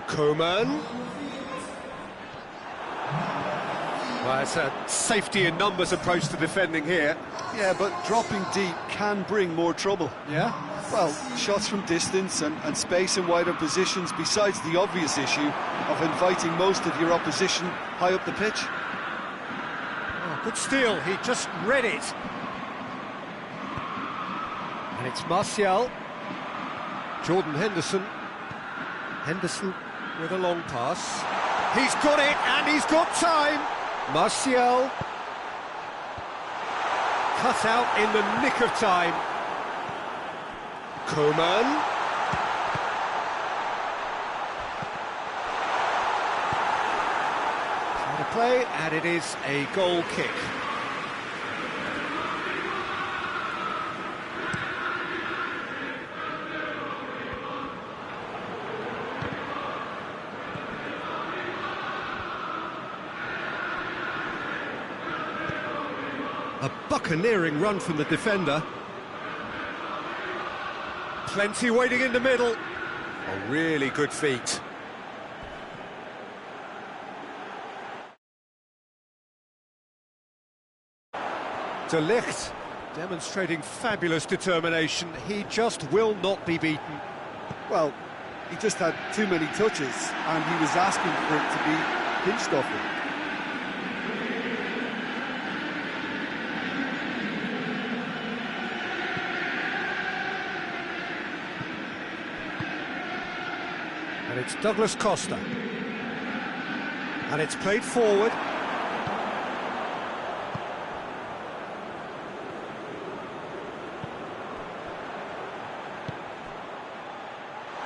Koeman. Well, it's a safety in numbers approach to defending here. Yeah, but dropping deep can bring more trouble. Yeah? Well, shots from distance and space in wider positions, besides the obvious issue of inviting most of your opposition high up the pitch. Oh, good steal, he just read it. And it's Martial. Jordan Henderson. Henderson with a long pass. He's got it, and he's got time. Martial. Cut out in the nick of time. Koeman. Trying to play, and it is a goal kick. A buccaneering run from the defender. Plenty waiting in the middle. A really good feat. De Ligt demonstrating fabulous determination. He just will not be beaten. Well, he just had too many touches and he was asking for it to be pinched off him. And it's Douglas Costa. And it's played forward.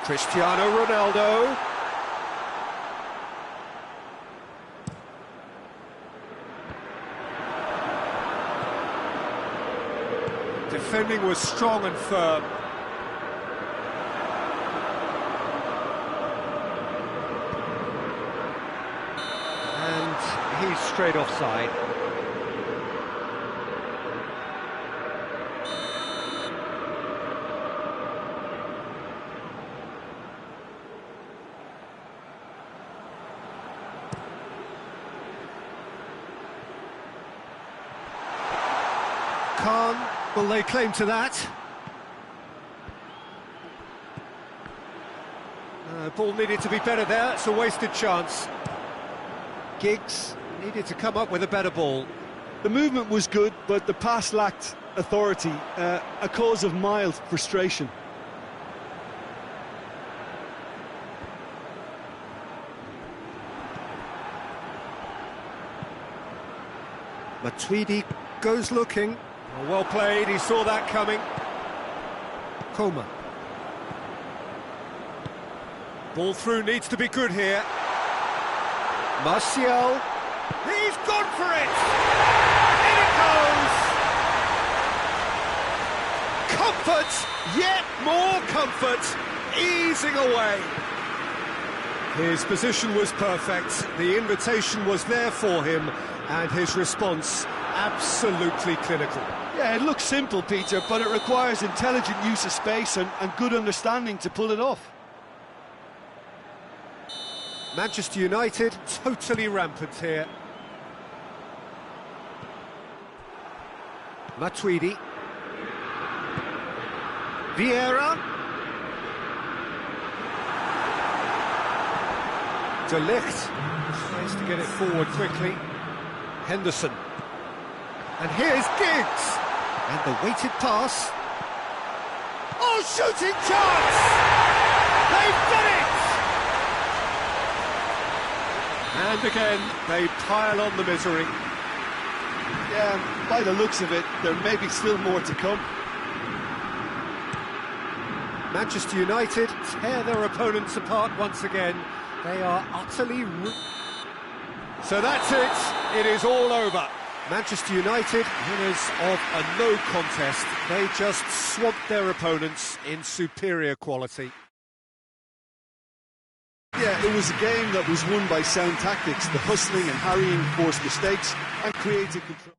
Cristiano Ronaldo. Defending was strong and firm. And he's straight offside. Khan will lay claim to that. Ball needed to be better there, it's a wasted chance. Giggs needed to come up with a better ball. The movement was good, but the pass lacked authority, a cause of mild frustration. Matuidi goes looking. Well played, he saw that coming. Coman. Ball through needs to be good here. Martial. He's gone for it! In it goes! comfort, yet more comfort, easing away. His position was perfect, the invitation was there for him, and his response absolutely clinical. Yeah, it looks simple, Peter, but it requires intelligent use of space and good understanding to pull it off. Manchester United totally rampant here. Matuidi. Vieira. De Ligt tries to get it forward quickly. Henderson. And here's Giggs. And the weighted pass. Oh, shooting chance! They've done it! And again, they pile on the misery. Yeah, by the looks of it, there may be still more to come. Manchester United tear their opponents apart once again. They are utterly... So that's it. It is all over. Manchester United, winners of a no contest. They just swamped their opponents in superior quality. Yeah, it was a game that was won by sound tactics. The hustling and harrying forced mistakes and created control.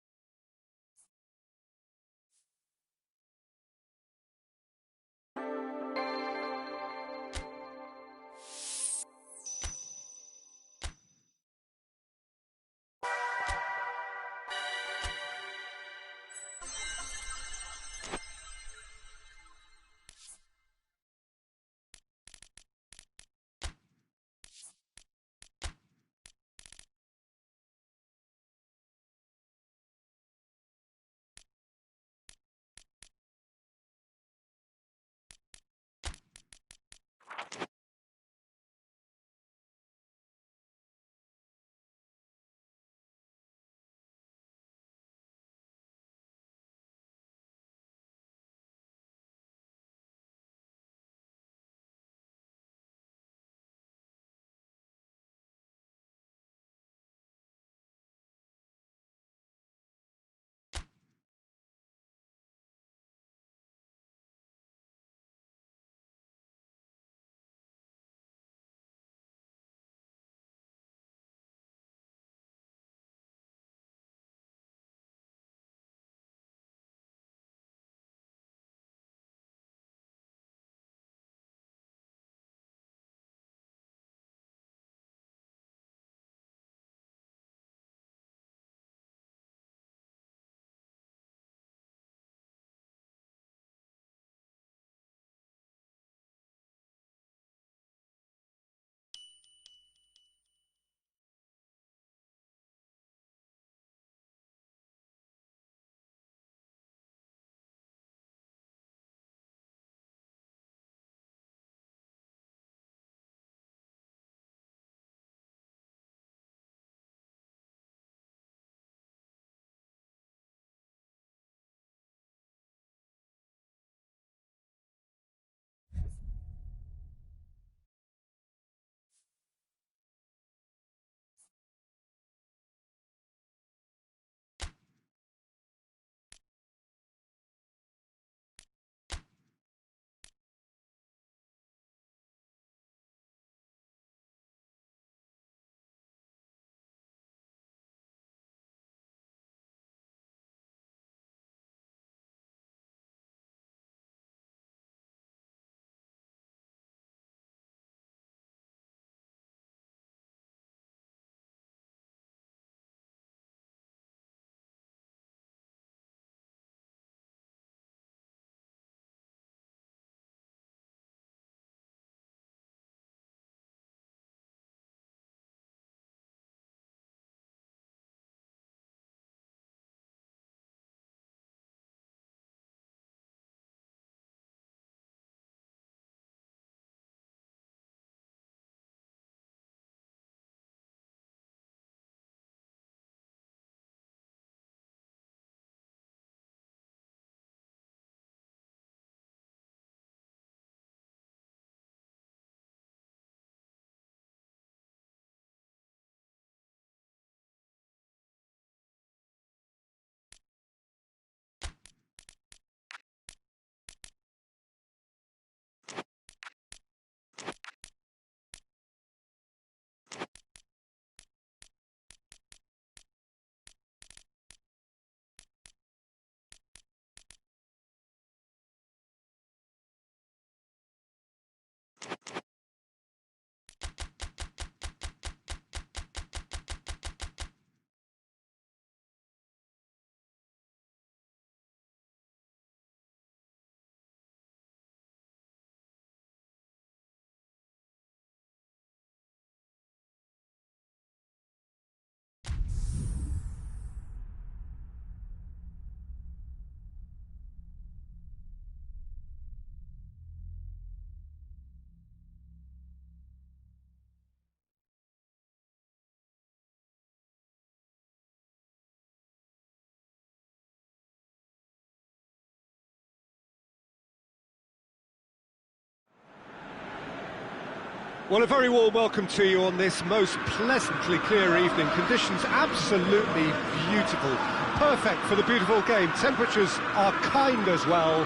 Well, a very warm welcome to you on this most pleasantly clear evening. Conditions absolutely beautiful. Perfect for the beautiful game. Temperatures are kind as well.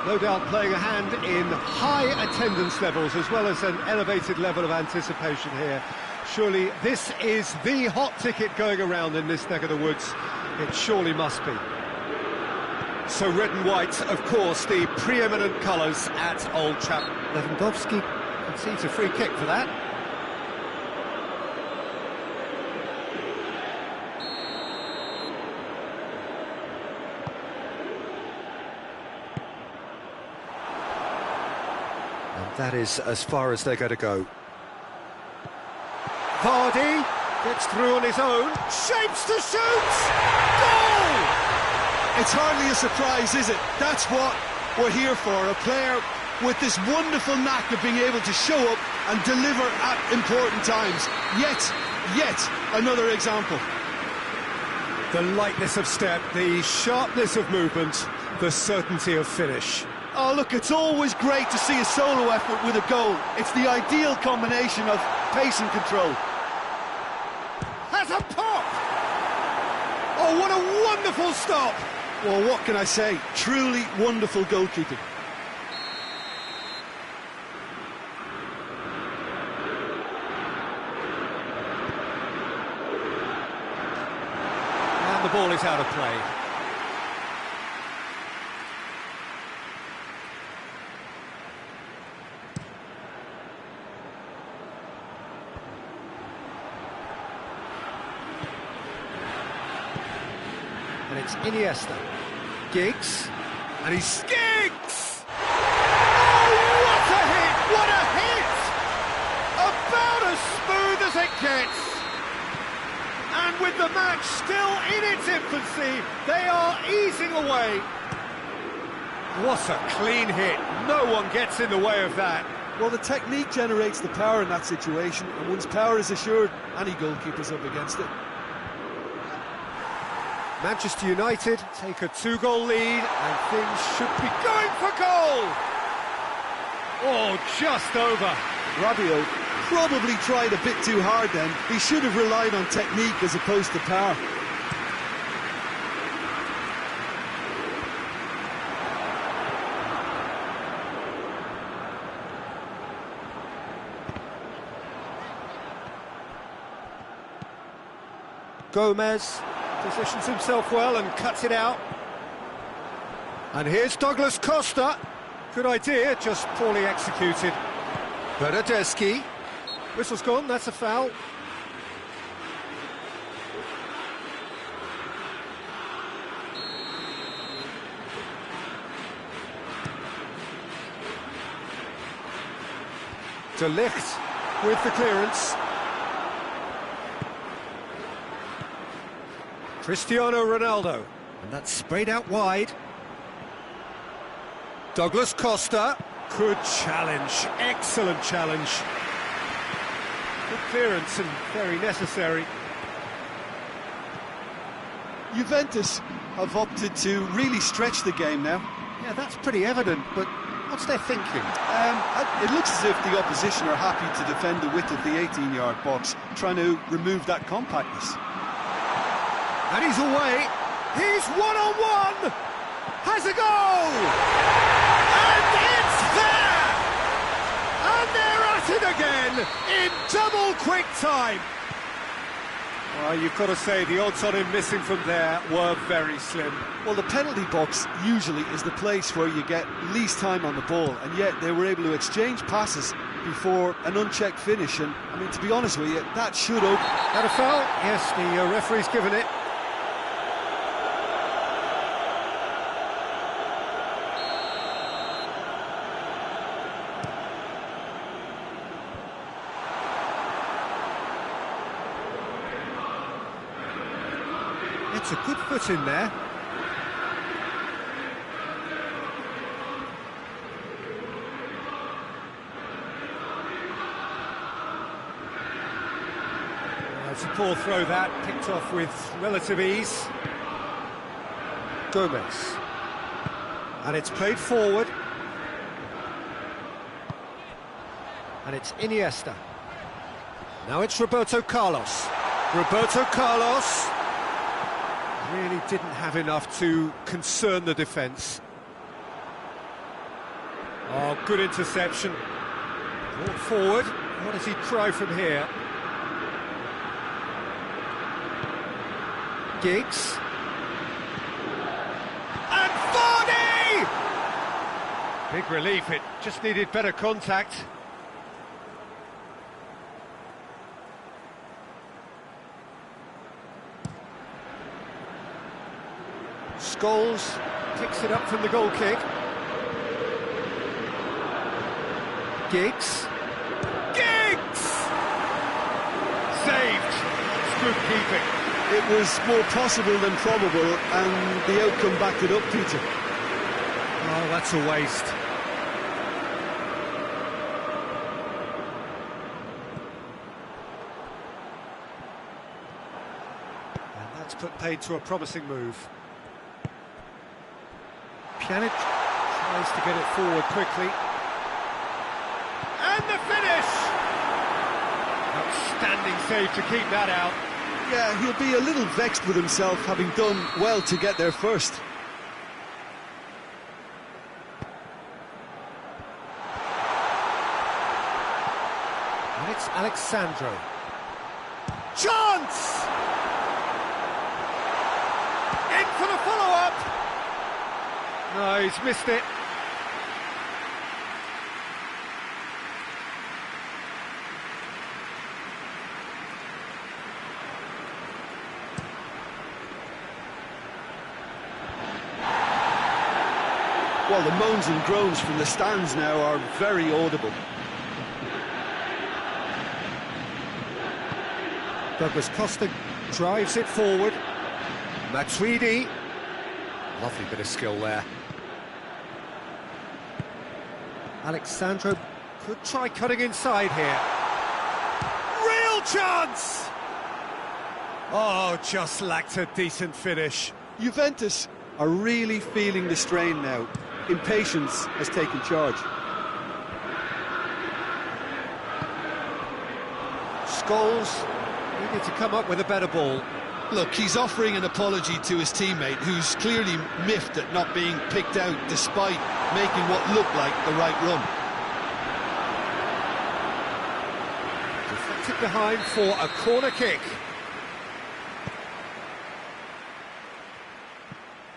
No doubt playing a hand in high attendance levels as well as an elevated level of anticipation here. Surely this is the hot ticket going around in this neck of the woods. It surely must be. So red and white, of course, the preeminent colours at Old Trafford. Lewandowski concedes a free kick for that. And that is as far as they're going to go. Vardy gets through on his own, shapes to shoot! Goal! It's hardly a surprise, is it? That's what we're here for, a player with this wonderful knack of being able to show up and deliver at important times. Yet another example. The lightness of step, the sharpness of movement, the certainty of finish. Oh, look, it's always great to see a solo effort with a goal. It's the ideal combination of pace and control. Has a pop! Oh, what a wonderful stop! Well, what can I say? Truly wonderful goalkeeping. And the ball is out of play. And it's Iniesta. Giggs. And he's Giggs! Oh, what a hit! What a hit! About as smooth as it gets. And with the match still in its infancy, they are easing away. What a clean hit. No one gets in the way of that. Well, the technique generates the power in that situation, and once power is assured, any goalkeeper's up against it. Manchester United take a 2-goal lead and things should be going for goal! Oh, just over. Rabiot probably tried a bit too hard then. He should have relied on technique as opposed to power. Gomez positions himself well and cuts it out. And here's Douglas Costa. Good idea, just poorly executed. Bernardeschi. Whistle's gone, that's a foul. De Ligt with the clearance. Cristiano Ronaldo, and that's sprayed out wide. Douglas Costa, good challenge, excellent challenge. Good clearance and very necessary. Juventus have opted to really stretch the game now. Yeah, that's pretty evident, but what's their thinking? It looks as if the opposition are happy to defend the width of the 18-yard box, trying to remove that compactness. And he's away. He's one-on-one. Has a goal. And it's there. And they're at it again in double quick time. Well, you've got to say the odds on him missing from there were very slim. Well, the penalty box usually is the place where you get least time on the ball, and yet they were able to exchange passes before an unchecked finish. And, I mean, to be honest with you, that should open. Had a foul? Yes, the referee's given it. It's a good foot in there. It's a poor throw that, picked off with relative ease. Gomez. And it's played forward. And it's Iniesta. Now it's Roberto Carlos. Roberto Carlos really didn't have enough to concern the defence. Oh, good interception. Brought forward. What does he try from here? Giggs. And Vardy! Big relief, it just needed better contact. Scholes picks it up from the goal kick. Giggs. Giggs! Saved. It's good keeping. It was more possible than probable, and the outcome backed it up, Peter. Oh, that's a waste. And that's put paid to a promising move. Pjanic tries to get it forward quickly. And the finish! Outstanding save to keep that out. Yeah, he'll be a little vexed with himself, having done well to get there first. And it's Alexandro. Chance! In for the follow-up! No, he's missed it. Well, the moans and groans from the stands now are very audible. Douglas Costa drives it forward. Matuidi. Lovely bit of skill there. Alexandro could try cutting inside here. Real chance! Oh, just lacked a decent finish. Juventus are really feeling the strain now. Impatience has taken charge. Scholes needed to come up with a better ball. Look, he's offering an apology to his teammate, who's clearly miffed at not being picked out despite making what looked like the right run. Deflected behind for a corner kick.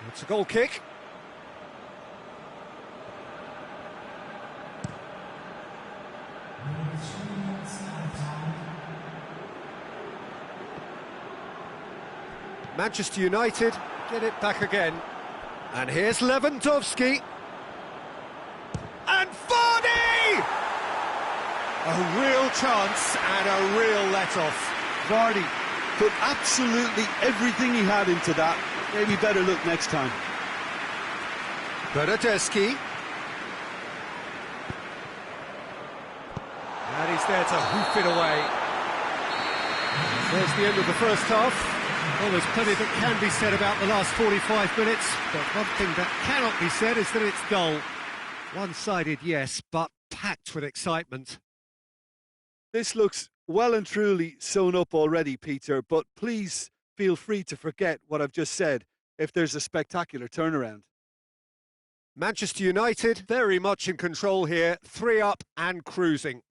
It's a goal kick. Manchester United get it back again. And here's Lewandowski. And Vardy! A real chance and a real let-off. Vardy put absolutely everything he had into that. Maybe better look next time. Bernardeschi. And he's there to hoof it away. There's the end of the first half. Well, there's plenty that can be said about the last 45 minutes, but one thing that cannot be said is that it's dull. One-sided, yes, but packed with excitement. This looks well and truly sewn up already, Peter, but please feel free to forget what I've just said if there's a spectacular turnaround. Manchester United very much in control here, 3 up and cruising.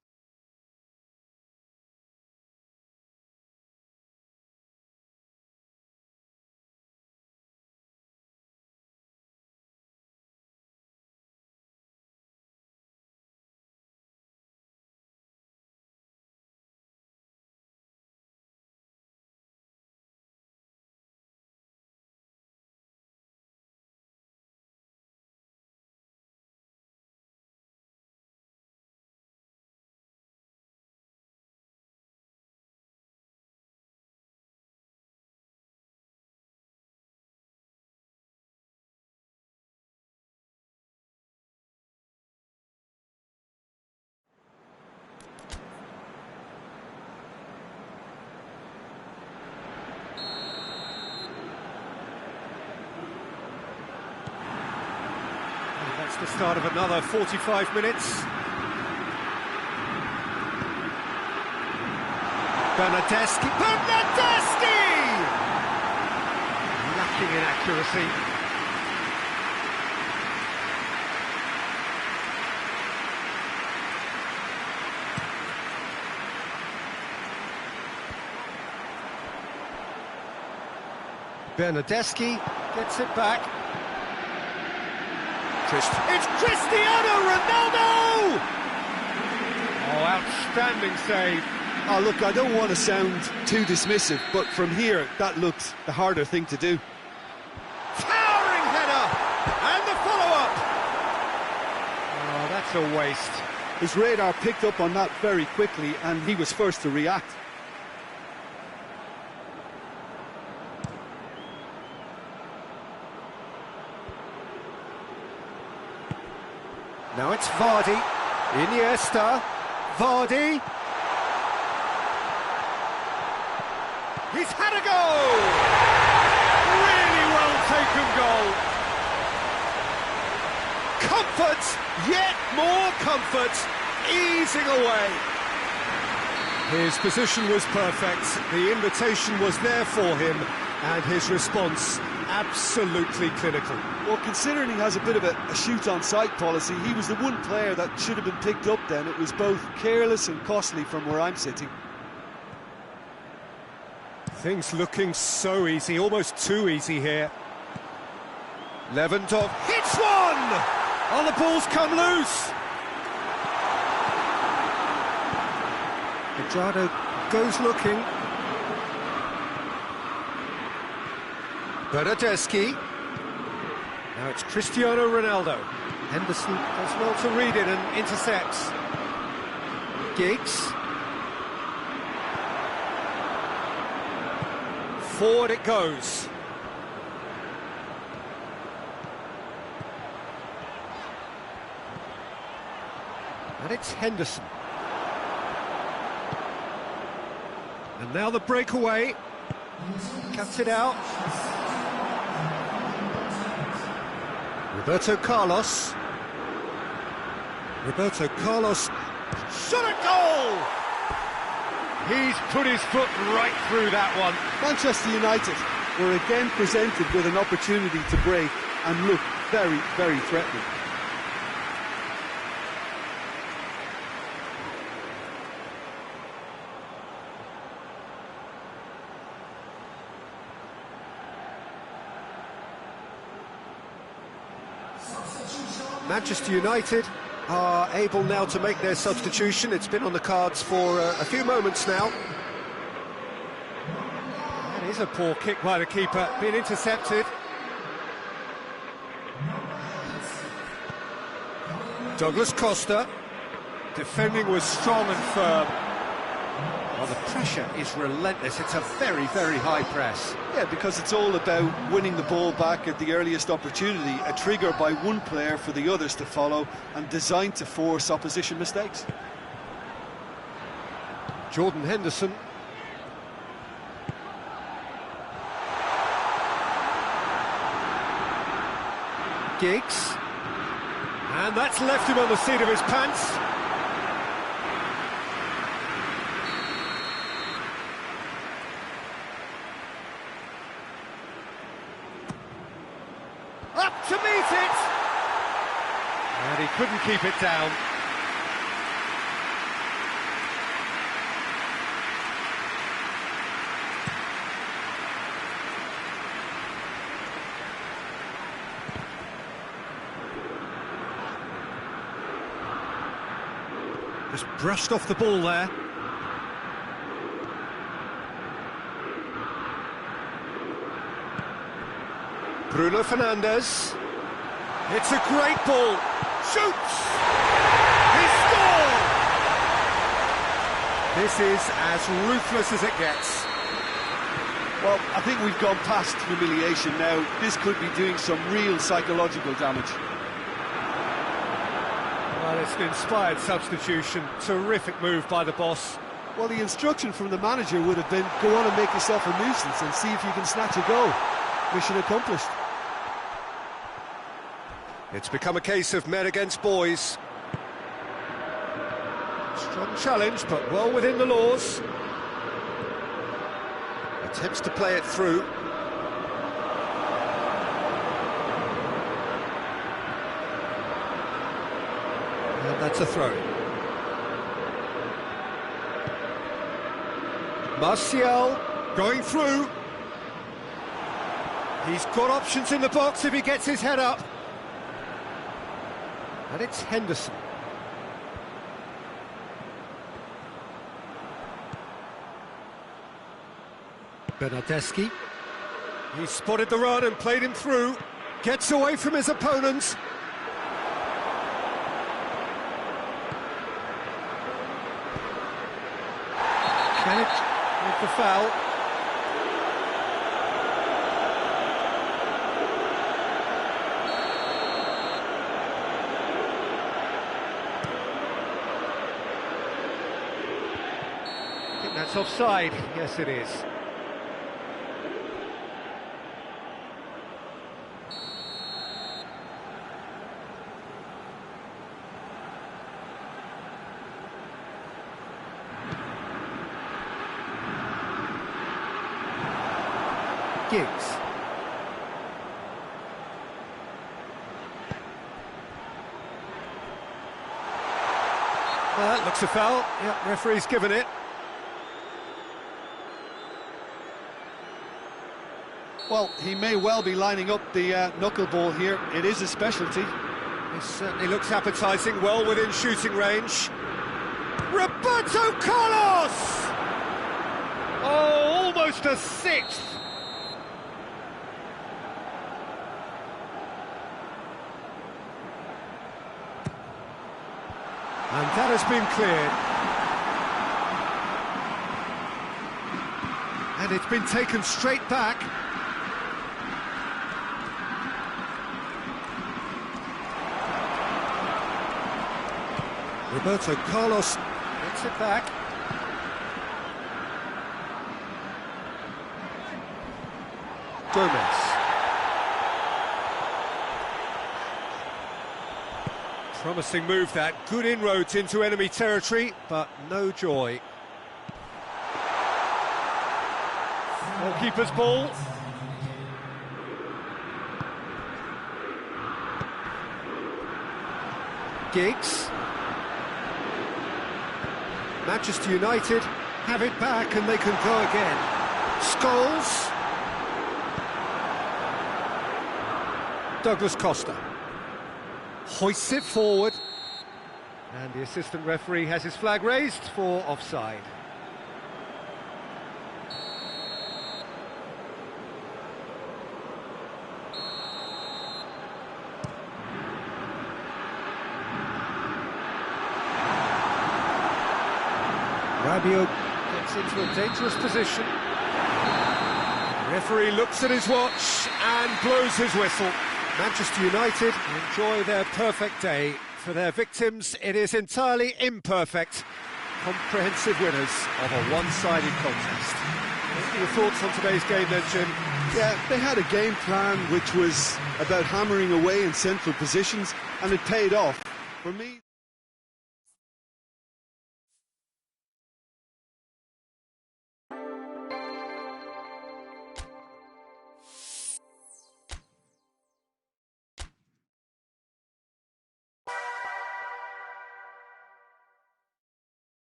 The start of another 45 minutes. Bernardeschi! Bernardeschi! Lacking in accuracy. Bernardeschi gets it back. It's Cristiano Ronaldo! Oh, outstanding save. Oh, look, I don't want to sound too dismissive, but from here, that looked the harder thing to do. Towering header! And the follow-up! Oh, that's a waste. His radar picked up on that very quickly, and he was first to react. Now it's Vardy, Iniesta, Vardy. He's had a goal! Really well taken goal. Comfort, yet more comfort, easing away. His position was perfect, the invitation was there for him, and his response absolutely clinical. Well, considering he has a bit of a shoot-on-sight policy, he was the one player that should have been picked up then. It was both careless and costly from where I'm sitting. Things looking so easy, almost too easy here. Lewandowski hits one! Oh, the ball's come loose! Cuadrado goes looking. Bernardeschi. Now it's Cristiano Ronaldo. Henderson does well to read it and intercepts. Giggs. Forward it goes. And it's Henderson. And now the breakaway. Cuts it out. Roberto Carlos. Roberto Carlos. Shot a goal! He's put his foot right through that one. Manchester United were again presented with an opportunity to break and look very, very threatening. Manchester United are able now to make their substitution. It's been on the cards for a few moments now. That is a poor kick by the keeper, being intercepted. Douglas Costa. Defending was strong and firm. Well, the pressure is relentless. It's a very, very high press. Yeah, because it's all about winning the ball back at the earliest opportunity, a trigger by one player for the others to follow, and designed to force opposition mistakes. Jordan Henderson. Giggs. And that's left him on the seat of his pants. Up to meet it! And he couldn't keep it down. Just brushed off the ball there. Bruno Fernandes. It's a great ball. Shoots! He scored! This is as ruthless as it gets. Well, I think we've gone past humiliation now. This could be doing some real psychological damage. Well, it's an inspired substitution. Terrific move by the boss. Well, the instruction from the manager would have been, go on and make yourself a nuisance and see if you can snatch a goal. Mission accomplished. It's become a case of men against boys. Strong challenge, but well within the laws. Attempts to play it through. And that's a throw. Martial going through. He's got options in the box if he gets his head up. And it's Henderson. Bernardeschi. He's spotted the run and played him through. Gets away from his opponents. Can it with the foul? I think that's offside. Yes, it is. Giggs. That looks a foul. Yep, referee's given it. Well, he may well be lining up the knuckleball here. It is a specialty. It certainly looks appetising, well within shooting range. Roberto Carlos! Oh, almost a sixth. And that has been cleared. And it's been taken straight back. Roberto Carlos gets it back. Gomez. Promising move that, good inroads into enemy territory, but no joy. Goalkeeper's ball. Giggs. Manchester United have it back and they can go again. Scholes. Douglas Costa. Hoists it forward. And the assistant referee has his flag raised for offside. Rabiot gets into a dangerous position. The referee looks at his watch and blows his whistle. Manchester United enjoy their perfect day. For their victims, it is entirely imperfect. Comprehensive winners of a one-sided contest. What are your thoughts on today's game then, Jim? Yeah, they had a game plan which was about hammering away in central positions, and it paid off. For me...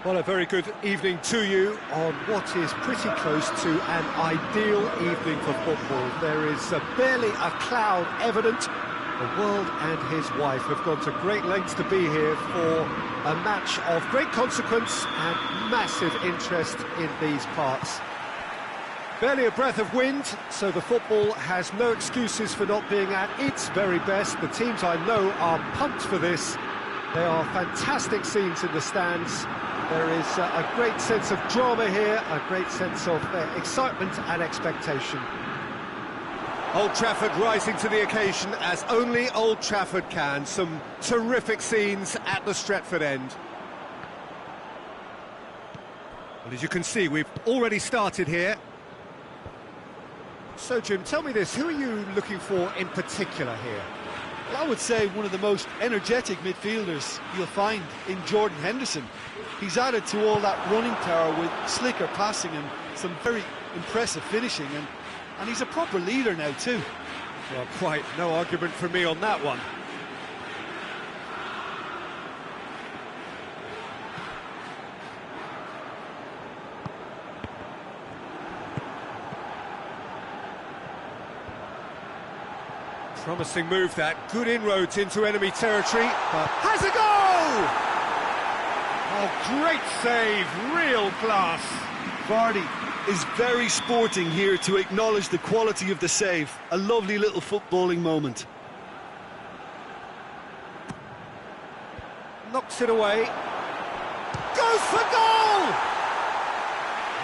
Well, a very good evening to you on what is pretty close to an ideal evening for football. There is barely a cloud evident. The world and his wife have gone to great lengths to be here for a match of great consequence and massive interest in these parts. Barely a breath of wind, so the football has no excuses for not being at its very best. The teams I know are pumped for this. There are fantastic scenes in the stands. There is a great sense of drama here, a great sense of excitement and expectation. Old Trafford rising to the occasion as only Old Trafford can. Some terrific scenes at the Stretford end. Well, as you can see, we've already started here. So, Jim, tell me this, who are you looking for in particular here? Well, I would say one of the most energetic midfielders you'll find in Jordan Henderson. He's added to all that running power with slicker passing and some very impressive finishing, and he's a proper leader now too. Well, quite no argument from me on that one. Promising move that, good inroads into enemy territory, but has a goal! Oh, great save, real class. Vardy is very sporting here to acknowledge the quality of the save. A lovely little footballing moment. Knocks it away. Goes for goal!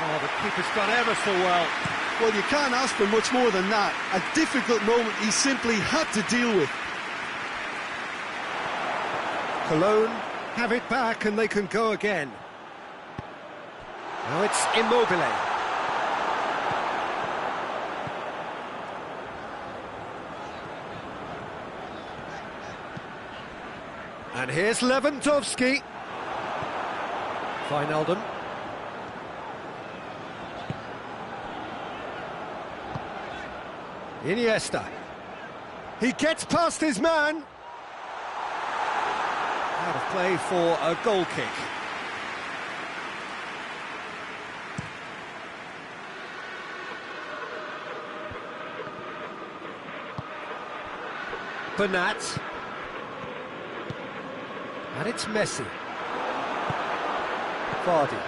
Oh, the keeper's done ever so well. Well, you can't ask for much more than that. A difficult moment he simply had to deal with. Cologne have it back and they can go again. Now it's Immobile. And here's Lewandowski. Wijnaldum. Iniesta. He gets past his man. Out of play for a goal kick. Bernat. And it's Messi. Vardy.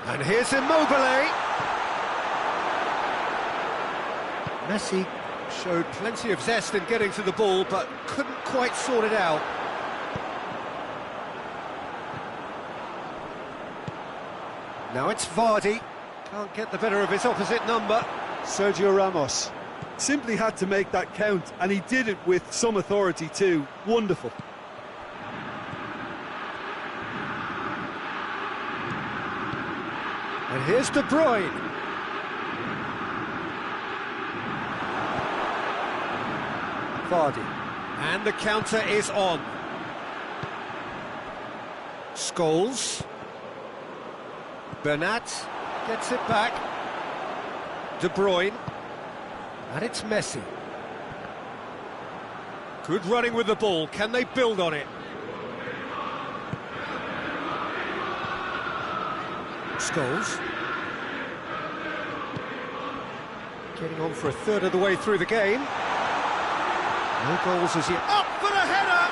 And here's Immobile. Messi showed plenty of zest in getting to the ball, but couldn't quite sort it out. Now it's Vardy. Can't get the better of his opposite number. Sergio Ramos simply had to make that count, and he did it with some authority too. Wonderful. And here's De Bruyne. Vardy. And the counter is on. Scholes. Bernat gets it back. De Bruyne. And it's Messi. Good running with the ball. Can they build on it? Scholes. Getting on for a third of the way through the game. No goals as yet. Up for the header!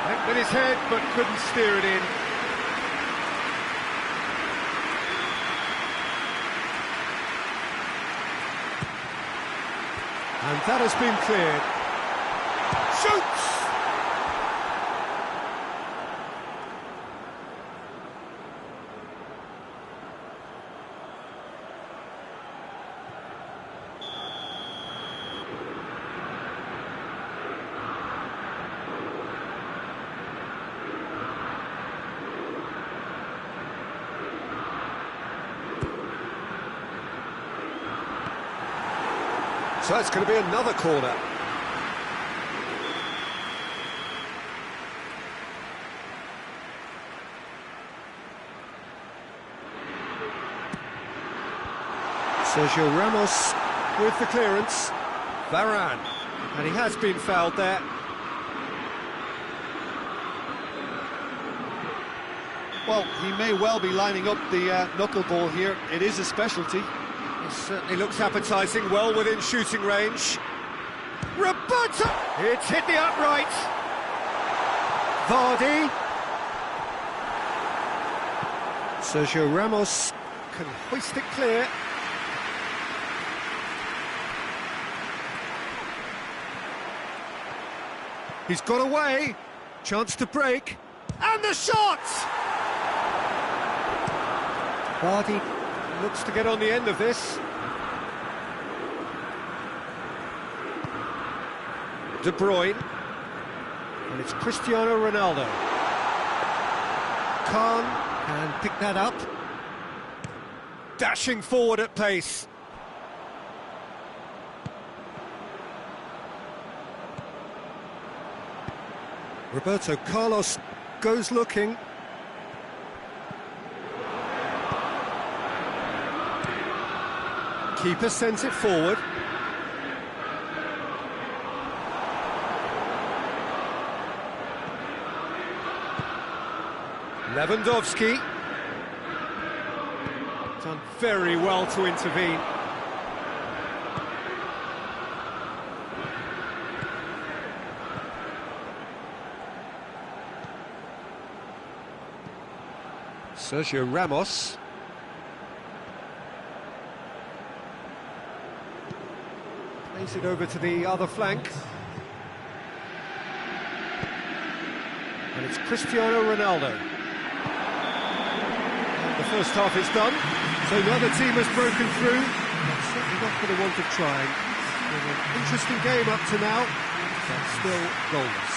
Went with his head, but couldn't steer it in. And that has been cleared. Shoots! So it's going to be another corner. Sergio Ramos with the clearance. Varane. And he has been fouled there. Well, he may well be lining up the knuckleball here. It is a specialty. It certainly looks appetising, well within shooting range. Roberto! It's hit the upright. Vardy. Sergio Ramos can hoist it clear. He's got away. Chance to break. And the shot! Vardy looks to get on the end of this. De Bruyne. And it's Cristiano Ronaldo. Khan can pick that up. Dashing forward at pace. Roberto Carlos goes looking. Keeper sends it forward. Lewandowski. Done very well to intervene. Sergio Ramos. Plays it over to the other flank. And it's Cristiano Ronaldo. And the first half is done, so neither team has broken through. But certainly not for the want of trying. It's been an interesting game up to now, but still goalless.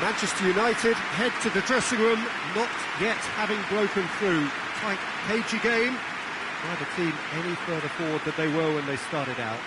Manchester United head to the dressing room, not yet having broken through. Tight, cagey game. Neither team any further forward than they were when they started out.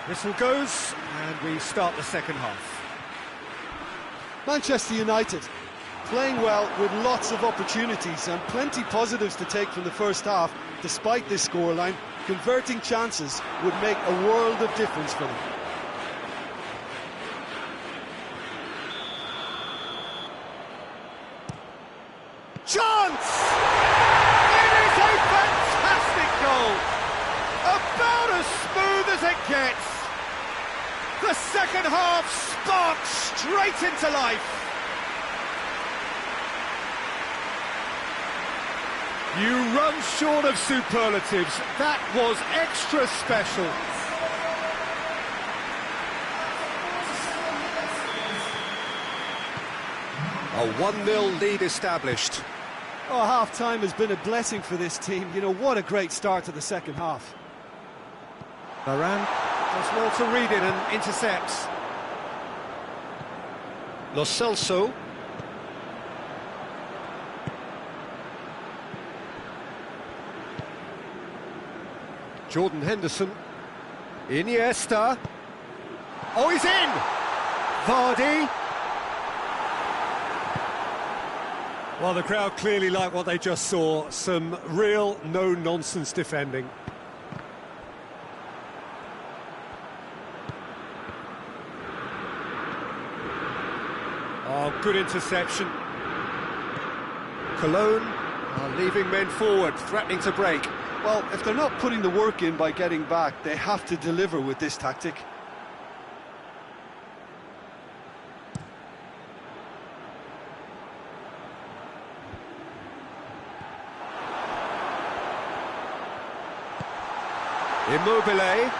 Whistle goes, and we start the second half. Manchester United playing well with lots of opportunities and plenty positives to take from the first half. Despite this scoreline, converting chances would make a world of difference for them. Chance! It is a fantastic goal! About as smooth as it gets. The second half sparked straight into life. You run short of superlatives. That was extra special. A 1-0 lead established. Oh, half-time has been a blessing for this team. You know, what a great start to the second half. Varane does well to read it and intercepts. Lo Celso. Jordan Henderson. Iniesta. Oh, he's in! Vardy. Well, the crowd clearly like what they just saw. Some real no-nonsense defending. Oh, good interception. Cologne are leaving men forward, threatening to break. Well, if they're not putting the work in by getting back, they have to deliver with this tactic. Immobile.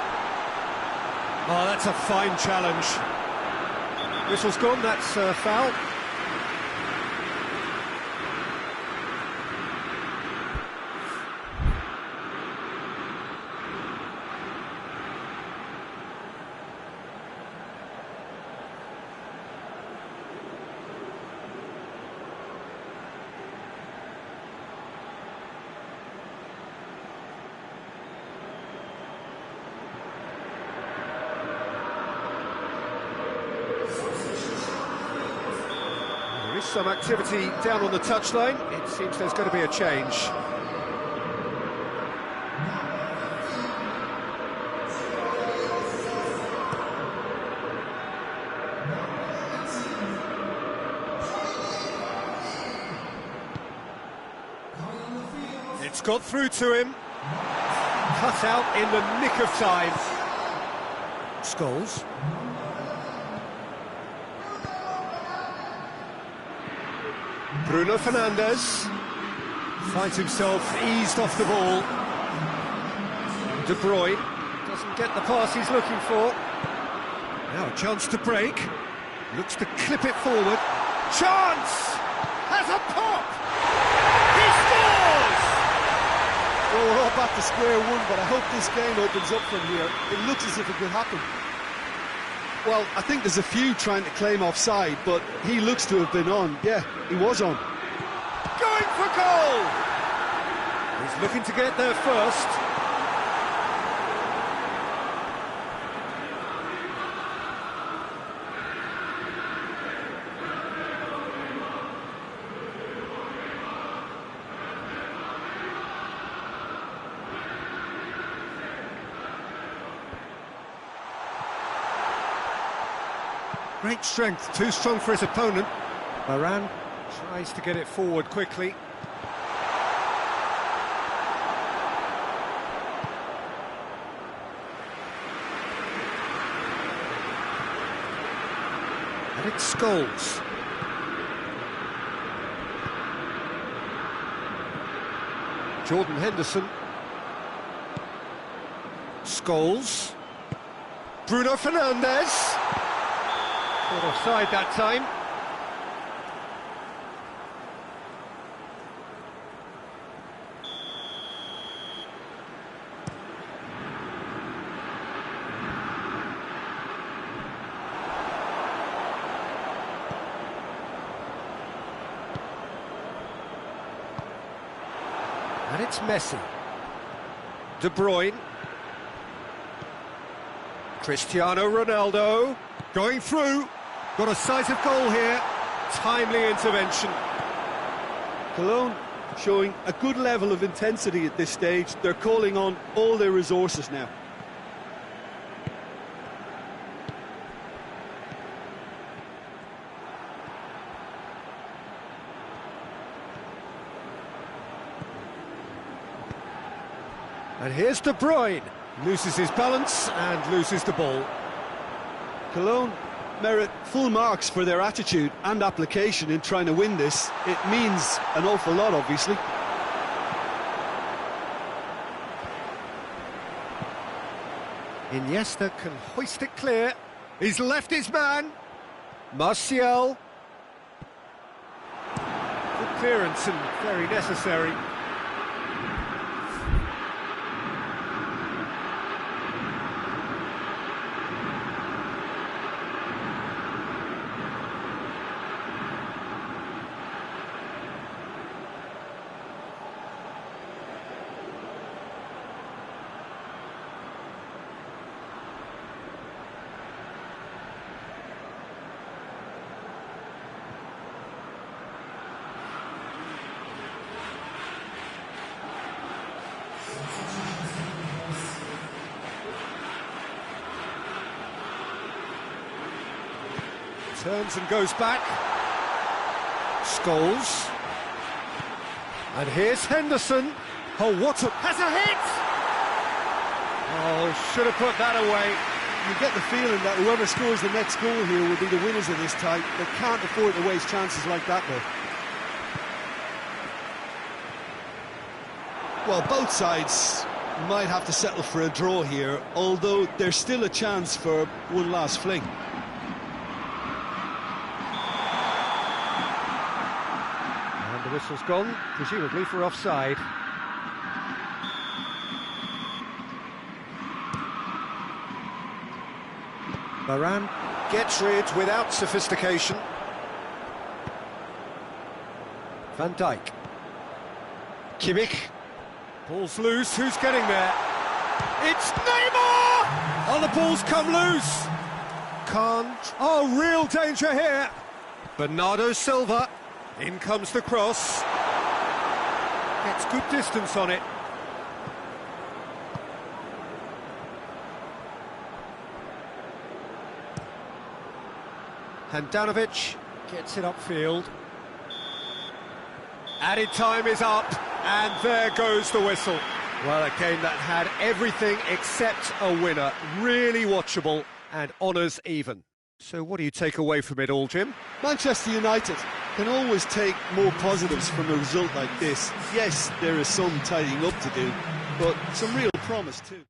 Oh, that's a fine challenge. Whistle's gone, that's foul. There is some activity down on the touchline. It seems there's going to be a change. It's got through to him. Cut out in the nick of time. Scholes. Bruno Fernandes finds himself eased off the ball. De Bruyne doesn't get the pass he's looking for. Now a chance to break. Looks to clip it forward. Chance! Has a pop! He scores! Well, we're all back to square one, but I hope this game opens up from here. It looks as if it could happen. Well, I think there's a few trying to claim offside, but he looks to have been on. Yeah, he was on. Going for goal! He's looking to get there first. Great strength, too strong for his opponent. Varane tries to get it forward quickly. And it's Scholes. Jordan Henderson. Scholes. Bruno Fernandes. Not offside that time. And it's Messi. De Bruyne. Cristiano Ronaldo. Going through. Got a sight of goal here. Timely intervention. Cologne showing a good level of intensity at this stage. They're calling on all their resources now. And here's De Bruyne. Loses his balance and loses the ball. Cologne merit full marks for their attitude and application in trying to win this. It means an awful lot, obviously. Iniesta can hoist it clear. He's left his man. Martial. Good clearance and very necessary. Turns and goes back. Scholes. And here's Henderson. Oh, what a... Has a hit! Oh, should have put that away. You get the feeling that whoever scores the next goal here will be the winners of this tie. They can't afford to waste chances like that, though. Well, both sides might have to settle for a draw here, although there's still a chance for one last fling. The whistle's gone, presumably for offside. Varane gets rid without sophistication. Van Dijk. Kimmich. Ball's loose, who's getting there? It's Neymar! Oh, the ball's come loose! Can't. Oh, real danger here! Bernardo Silva. In comes the cross. Gets good distance on it. Handanovic gets it upfield. Added time is up, and there goes the whistle. Well, a game that had everything except a winner. Really watchable and honours even. So what do you take away from it all, Jim? Manchester United can always take more positives from a result like this. Yes, there is some tidying up to do, but some real promise too.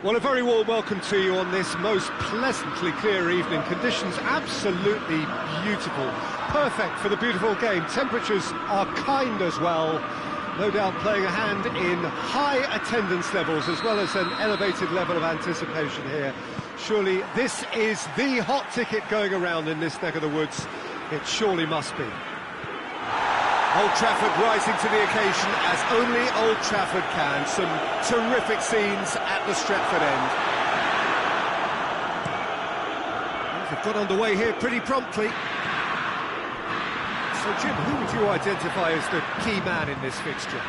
Well, a very warm welcome to you on this most pleasantly clear evening. Conditions absolutely beautiful. Perfect for the beautiful game. Temperatures are kind as well. No doubt playing a hand in high attendance levels as well as an elevated level of anticipation here. Surely this is the hot ticket going around in this neck of the woods. It surely must be. Old Trafford rising to the occasion as only Old Trafford can. Some terrific scenes at the Stretford end. They've got underway here pretty promptly. So Jim, who would you identify as the key man in this fixture?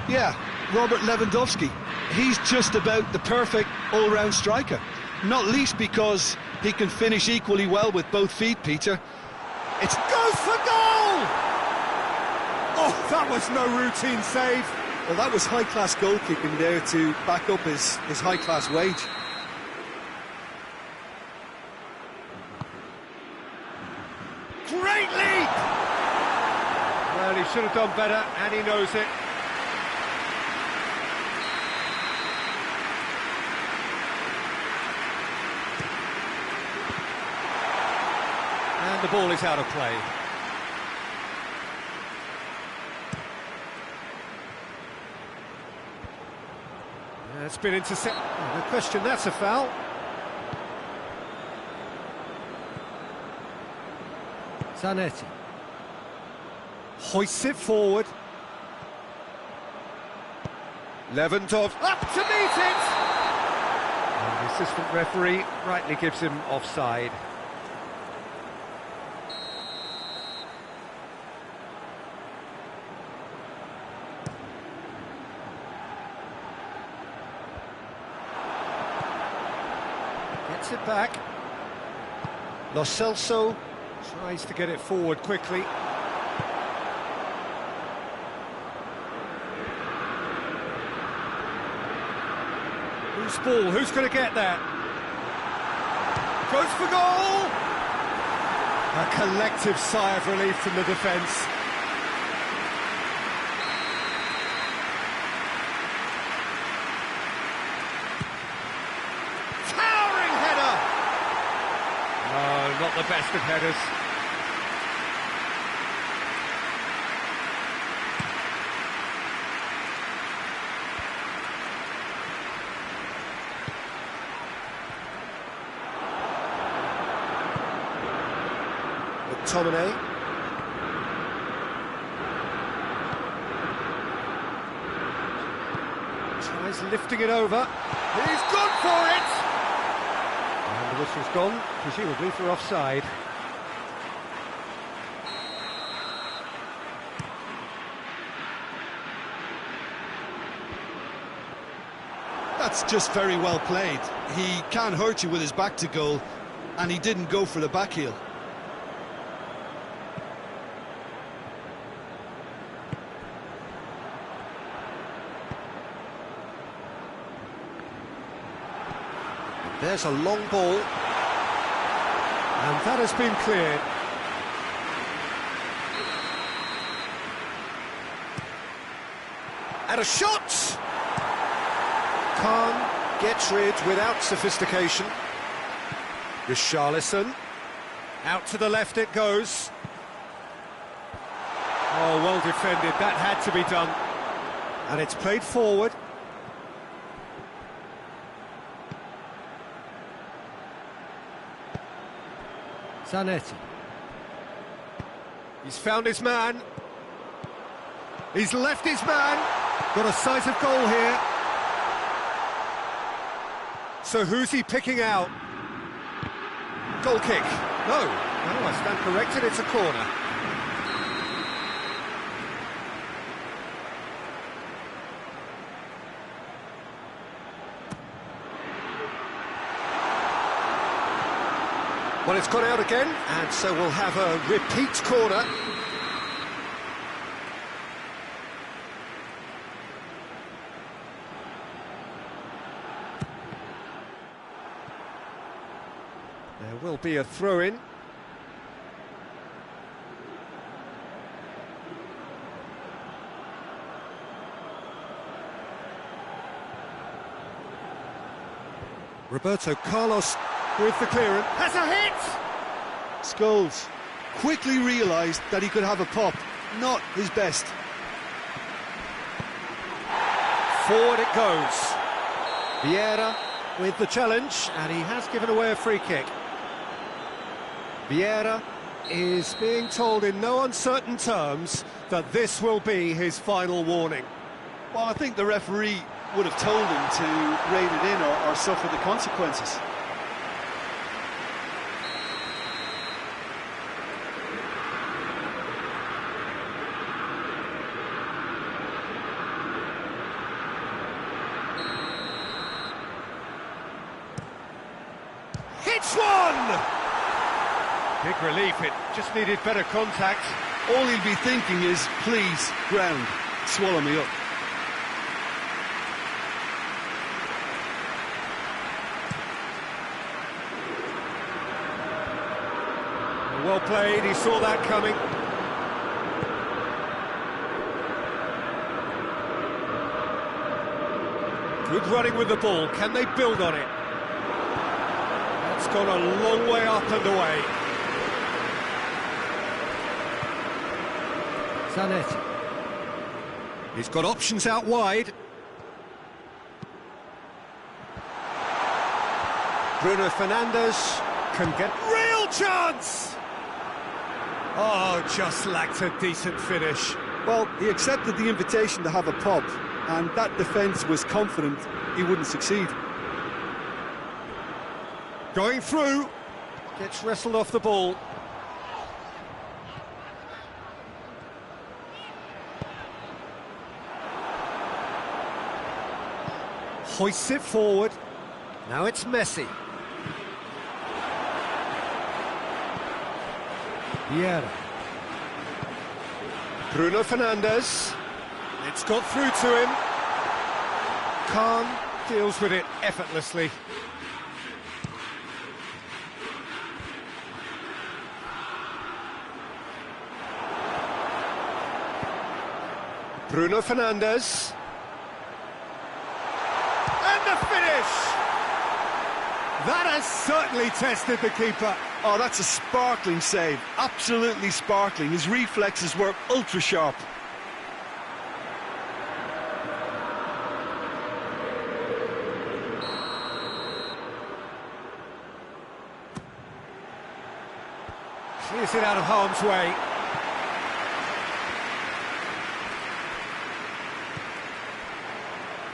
Yeah, Robert Lewandowski. He's just about the perfect all-round striker. Not least because he can finish equally well with both feet, Peter. It goes for goal! Oh, that was no routine save. Well, that was high-class goalkeeping there to back up his high-class wage. Great leap! Well, he should have done better, and he knows it. And the ball is out of play. It's been intercepted. No question, that's a foul. Zanetti hoists it forward. Lewandowski up to meet it! And the assistant referee rightly gives him offside. Gets it back. Lo Celso tries to get it forward quickly. Who's ball? Who's going to get that? Goes for goal! A collective sigh of relief from the defence. Towering header! No, not the best of headers. McTominay. Tries lifting it over. He's gone for it! And the whistle's gone, presumably for offside. That's just very well played. He can't hurt you with his back to goal, and he didn't go for the back heel. There's a long ball, and that has been cleared. And a shot! Khan gets rid without sophistication. Richarlison. Out to the left it goes. Oh, well defended, that had to be done. And it's played forward. Zanetti. He's found his man. He's left his man. Got a sight of goal here. So who's he picking out? Goal kick. No, I stand corrected, it's a corner. Well, it's gone out again, and so we'll have a repeat corner. There will be a throw-in. Roberto Carlos with the clearance. Has a hit! Scholes quickly realised that he could have a pop. Not his best. Forward it goes. Vieira with the challenge, and he has given away a free kick. Vieira is being told in no uncertain terms that this will be his final warning. Well, I think the referee would have told him to rein it in or suffer the consequences. Hits one! Big relief, it just needed better contact. All he'll be thinking is, please, ground, swallow me up. Well played, he saw that coming. Good running with the ball, can they build on it? That's gone a long way up and away. Zanetti. He's got options out wide. Bruno Fernandes can get real chance! Oh, just lacked a decent finish. Well, he accepted the invitation to have a pop, and that defence was confident he wouldn't succeed. Going through, gets wrestled off the ball. Hoists it forward. Now it's Messi. Vieira. Bruno Fernandes. It's got through to him. Khan deals with it effortlessly. Bruno Fernandes. And the finish! That has certainly tested the keeper. Oh, that's a sparkling save. Absolutely sparkling. His reflexes were ultra sharp. Clears it out of harm's way.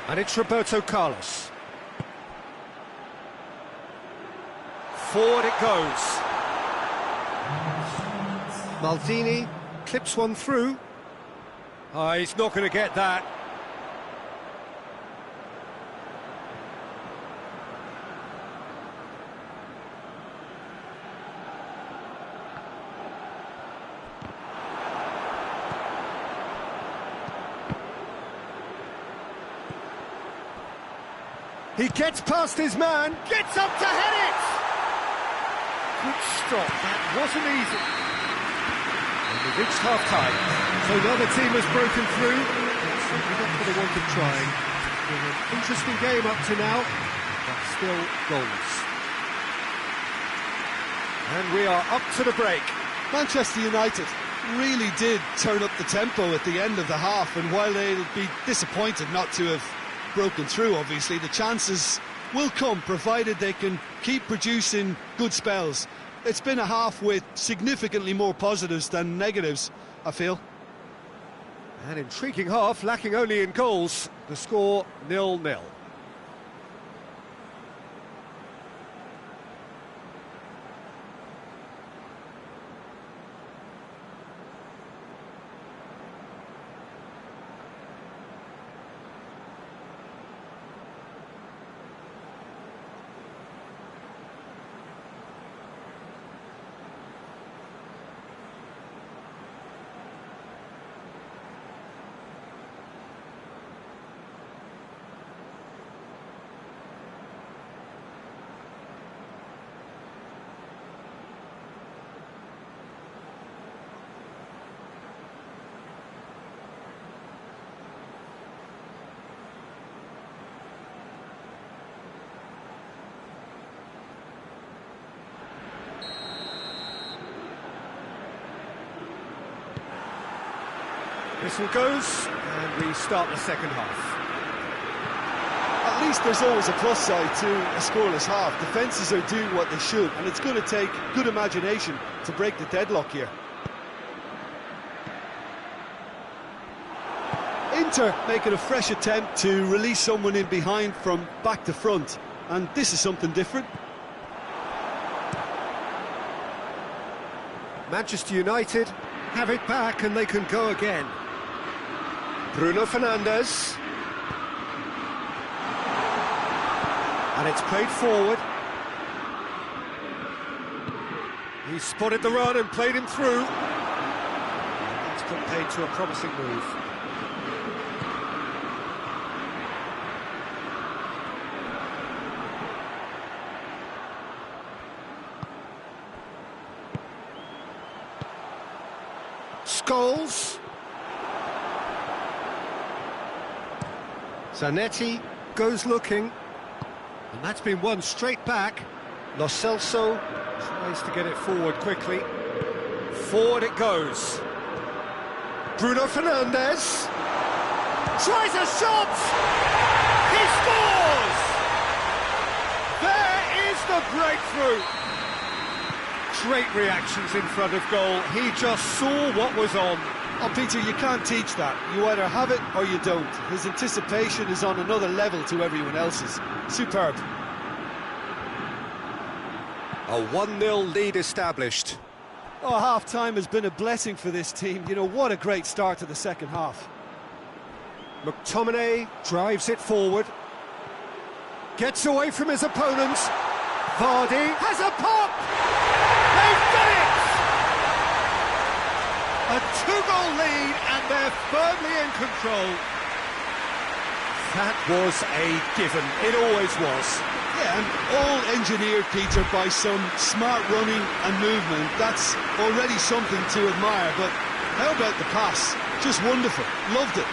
And it's Roberto Carlos. Forward it goes. Maldini clips one through. Oh, he's not going to get that. He gets past his man, gets up to head it! Good stop, that wasn't easy. And we've reached half-time, so now the team has broken through. It's certainly not for the want of trying. It's been an interesting game up to now, but still goals. And we are up to the break. Manchester United really did turn up the tempo at the end of the half, and while they'll be disappointed not to have broken through, obviously, the chances will come, provided they can keep producing good spells. It's been a half with significantly more positives than negatives, I feel. An intriguing half, lacking only in goals. The score 0-0. Whistle goes, and we start the second half. At least there's always a plus side to a scoreless half. Defences are doing what they should, and it's going to take good imagination to break the deadlock here. Inter making a fresh attempt to release someone in behind from back to front, and this is something different. Manchester United have it back and they can go again. Bruno Fernandes. And it's played forward. He spotted the run and played him through. That's put paid to a promising move. Scholes. Zanetti goes looking. And that's been won straight back. Lo Celso tries to get it forward quickly. Forward it goes. Bruno Fernandes tries a shot! He scores! There is the breakthrough! Great reactions in front of goal. He just saw what was on. Oh, Peter, you can't teach that. You either have it or you don't. His anticipation is on another level to everyone else's. Superb. A 1-0 lead established. Oh, half-time has been a blessing for this team. You know, what a great start to the second half. McTominay drives it forward. Gets away from his opponent. Vardy has a pop! They've done it! A 2-goal lead and they're firmly in control. That was a given. It always was. Yeah, and all engineered, Peter, by some smart running and movement. That's already something to admire, but how about the pass? Just wonderful. Loved it.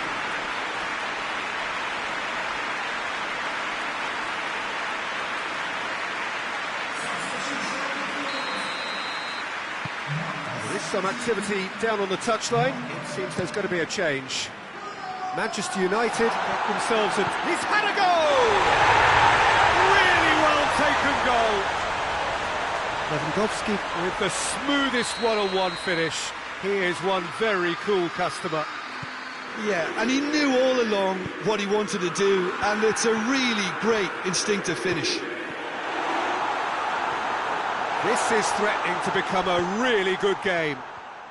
There's some activity down on the touchline. It seems there's going to be a change. Manchester United got themselves a... He's had a goal! Really well taken goal. Lewandowski with the smoothest one-on-one finish. He is one very cool customer. Yeah, and he knew all along what he wanted to do, and it's a really great instinctive finish. This is threatening to become a really good game.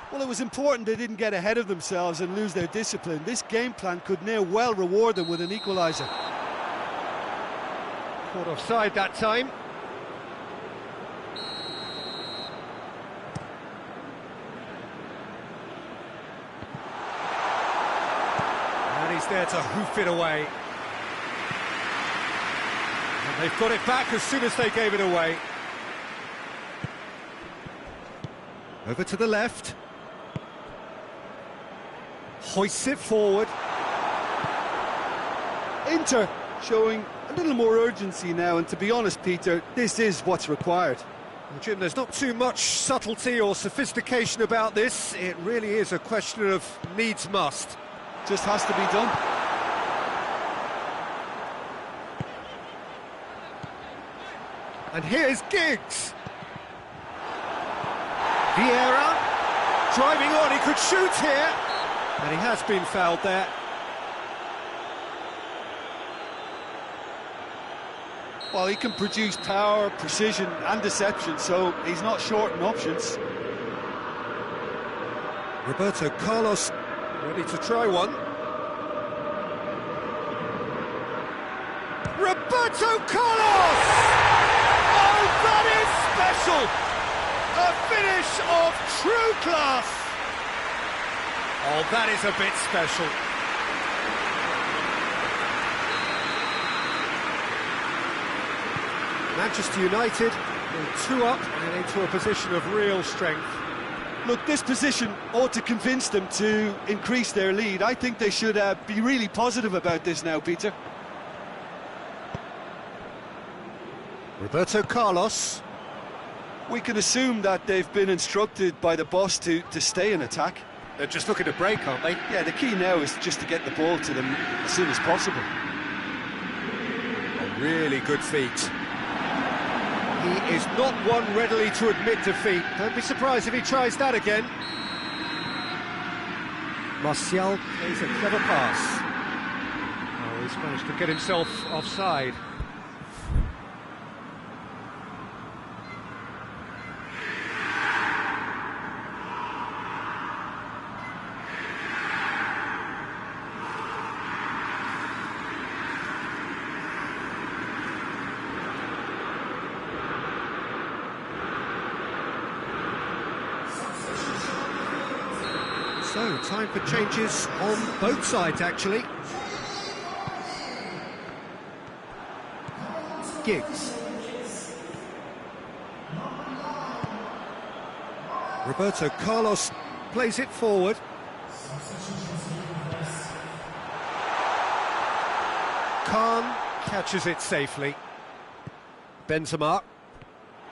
Well, it was important they didn't get ahead of themselves and lose their discipline. This game plan could now well reward them with an equaliser. Caught offside that time. And he's there to hoof it away. And they've got it back as soon as they gave it away. Over to the left. Hoists it forward. Inter showing a little more urgency now, and to be honest, Peter, this is what's required. Well, Jim, there's not too much subtlety or sophistication about this. It really is a question of needs must. Just has to be done. And here's Giggs. Vieira driving on, he could shoot here, and he has been fouled there. Well, he can produce power, precision and deception, so he's not short in options. Roberto Carlos ready to try one. Roberto Carlos! Oh, that is special! A finish of true class! Oh, that is a bit special. Manchester United are 2 up and into a position of real strength. Look, this position ought to convince them to increase their lead. I think they should be really positive about this now, Peter. Roberto Carlos. We can assume that they've been instructed by the boss to stay in attack. They're just looking to break, aren't they? Yeah, the key now is just to get the ball to them as soon as possible. A really good feat. He is not one readily to admit defeat. Don't be surprised if he tries that again. Martial plays a clever pass. Oh, he's managed to get himself offside. So, time for changes on both sides, actually. Giggs. Roberto Carlos plays it forward. Khan catches it safely. Benzema.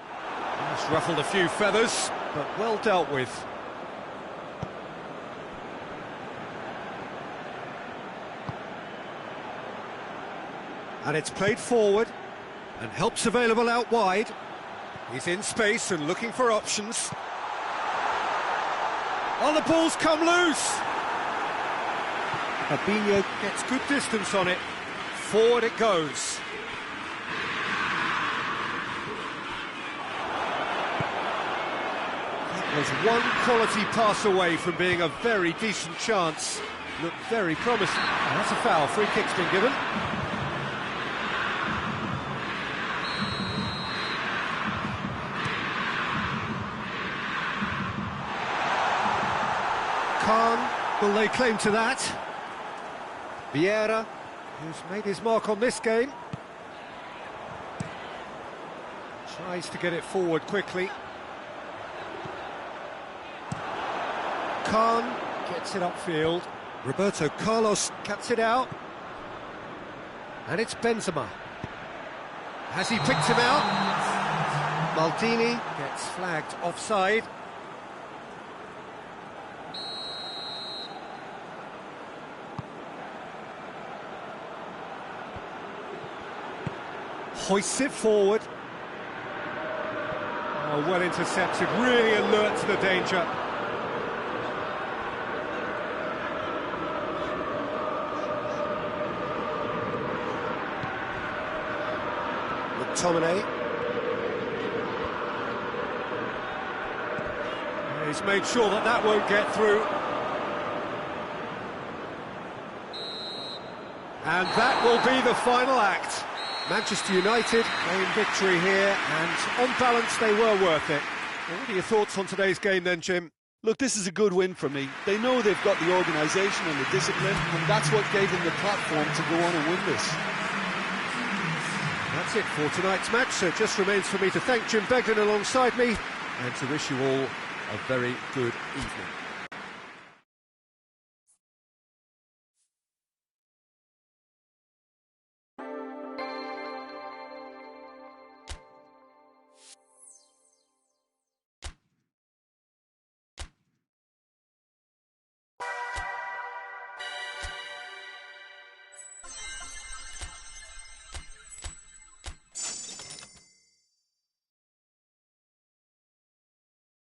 Has ruffled a few feathers, but well dealt with. And it's played forward, and help's available out wide. He's in space and looking for options. Oh, the ball's come loose! Fabinho gets good distance on it. Forward it goes. That was one quality pass away from being a very decent chance. Looked very promising. Oh, that's a foul. Free kick's been given. Khan will lay claim to that. Vieira, who's made his mark on this game, tries to get it forward quickly. Khan gets it upfield. Roberto Carlos cuts it out. And it's Benzema. Has he picked him out? Maldini gets flagged offside. Hoists it forward. Oh, well intercepted, really alert to the danger. McTominay. He's made sure that that won't get through. And that will be the final act. Manchester United gain victory here, and on balance they were worth it. What are your thoughts on today's game then, Jim? Look, this is a good win for me. They know they've got the organisation and the discipline, and that's what gave them the platform to go on and win this. That's it for tonight's match, so it just remains for me to thank Jim Beglin alongside me, and to wish you all a very good evening.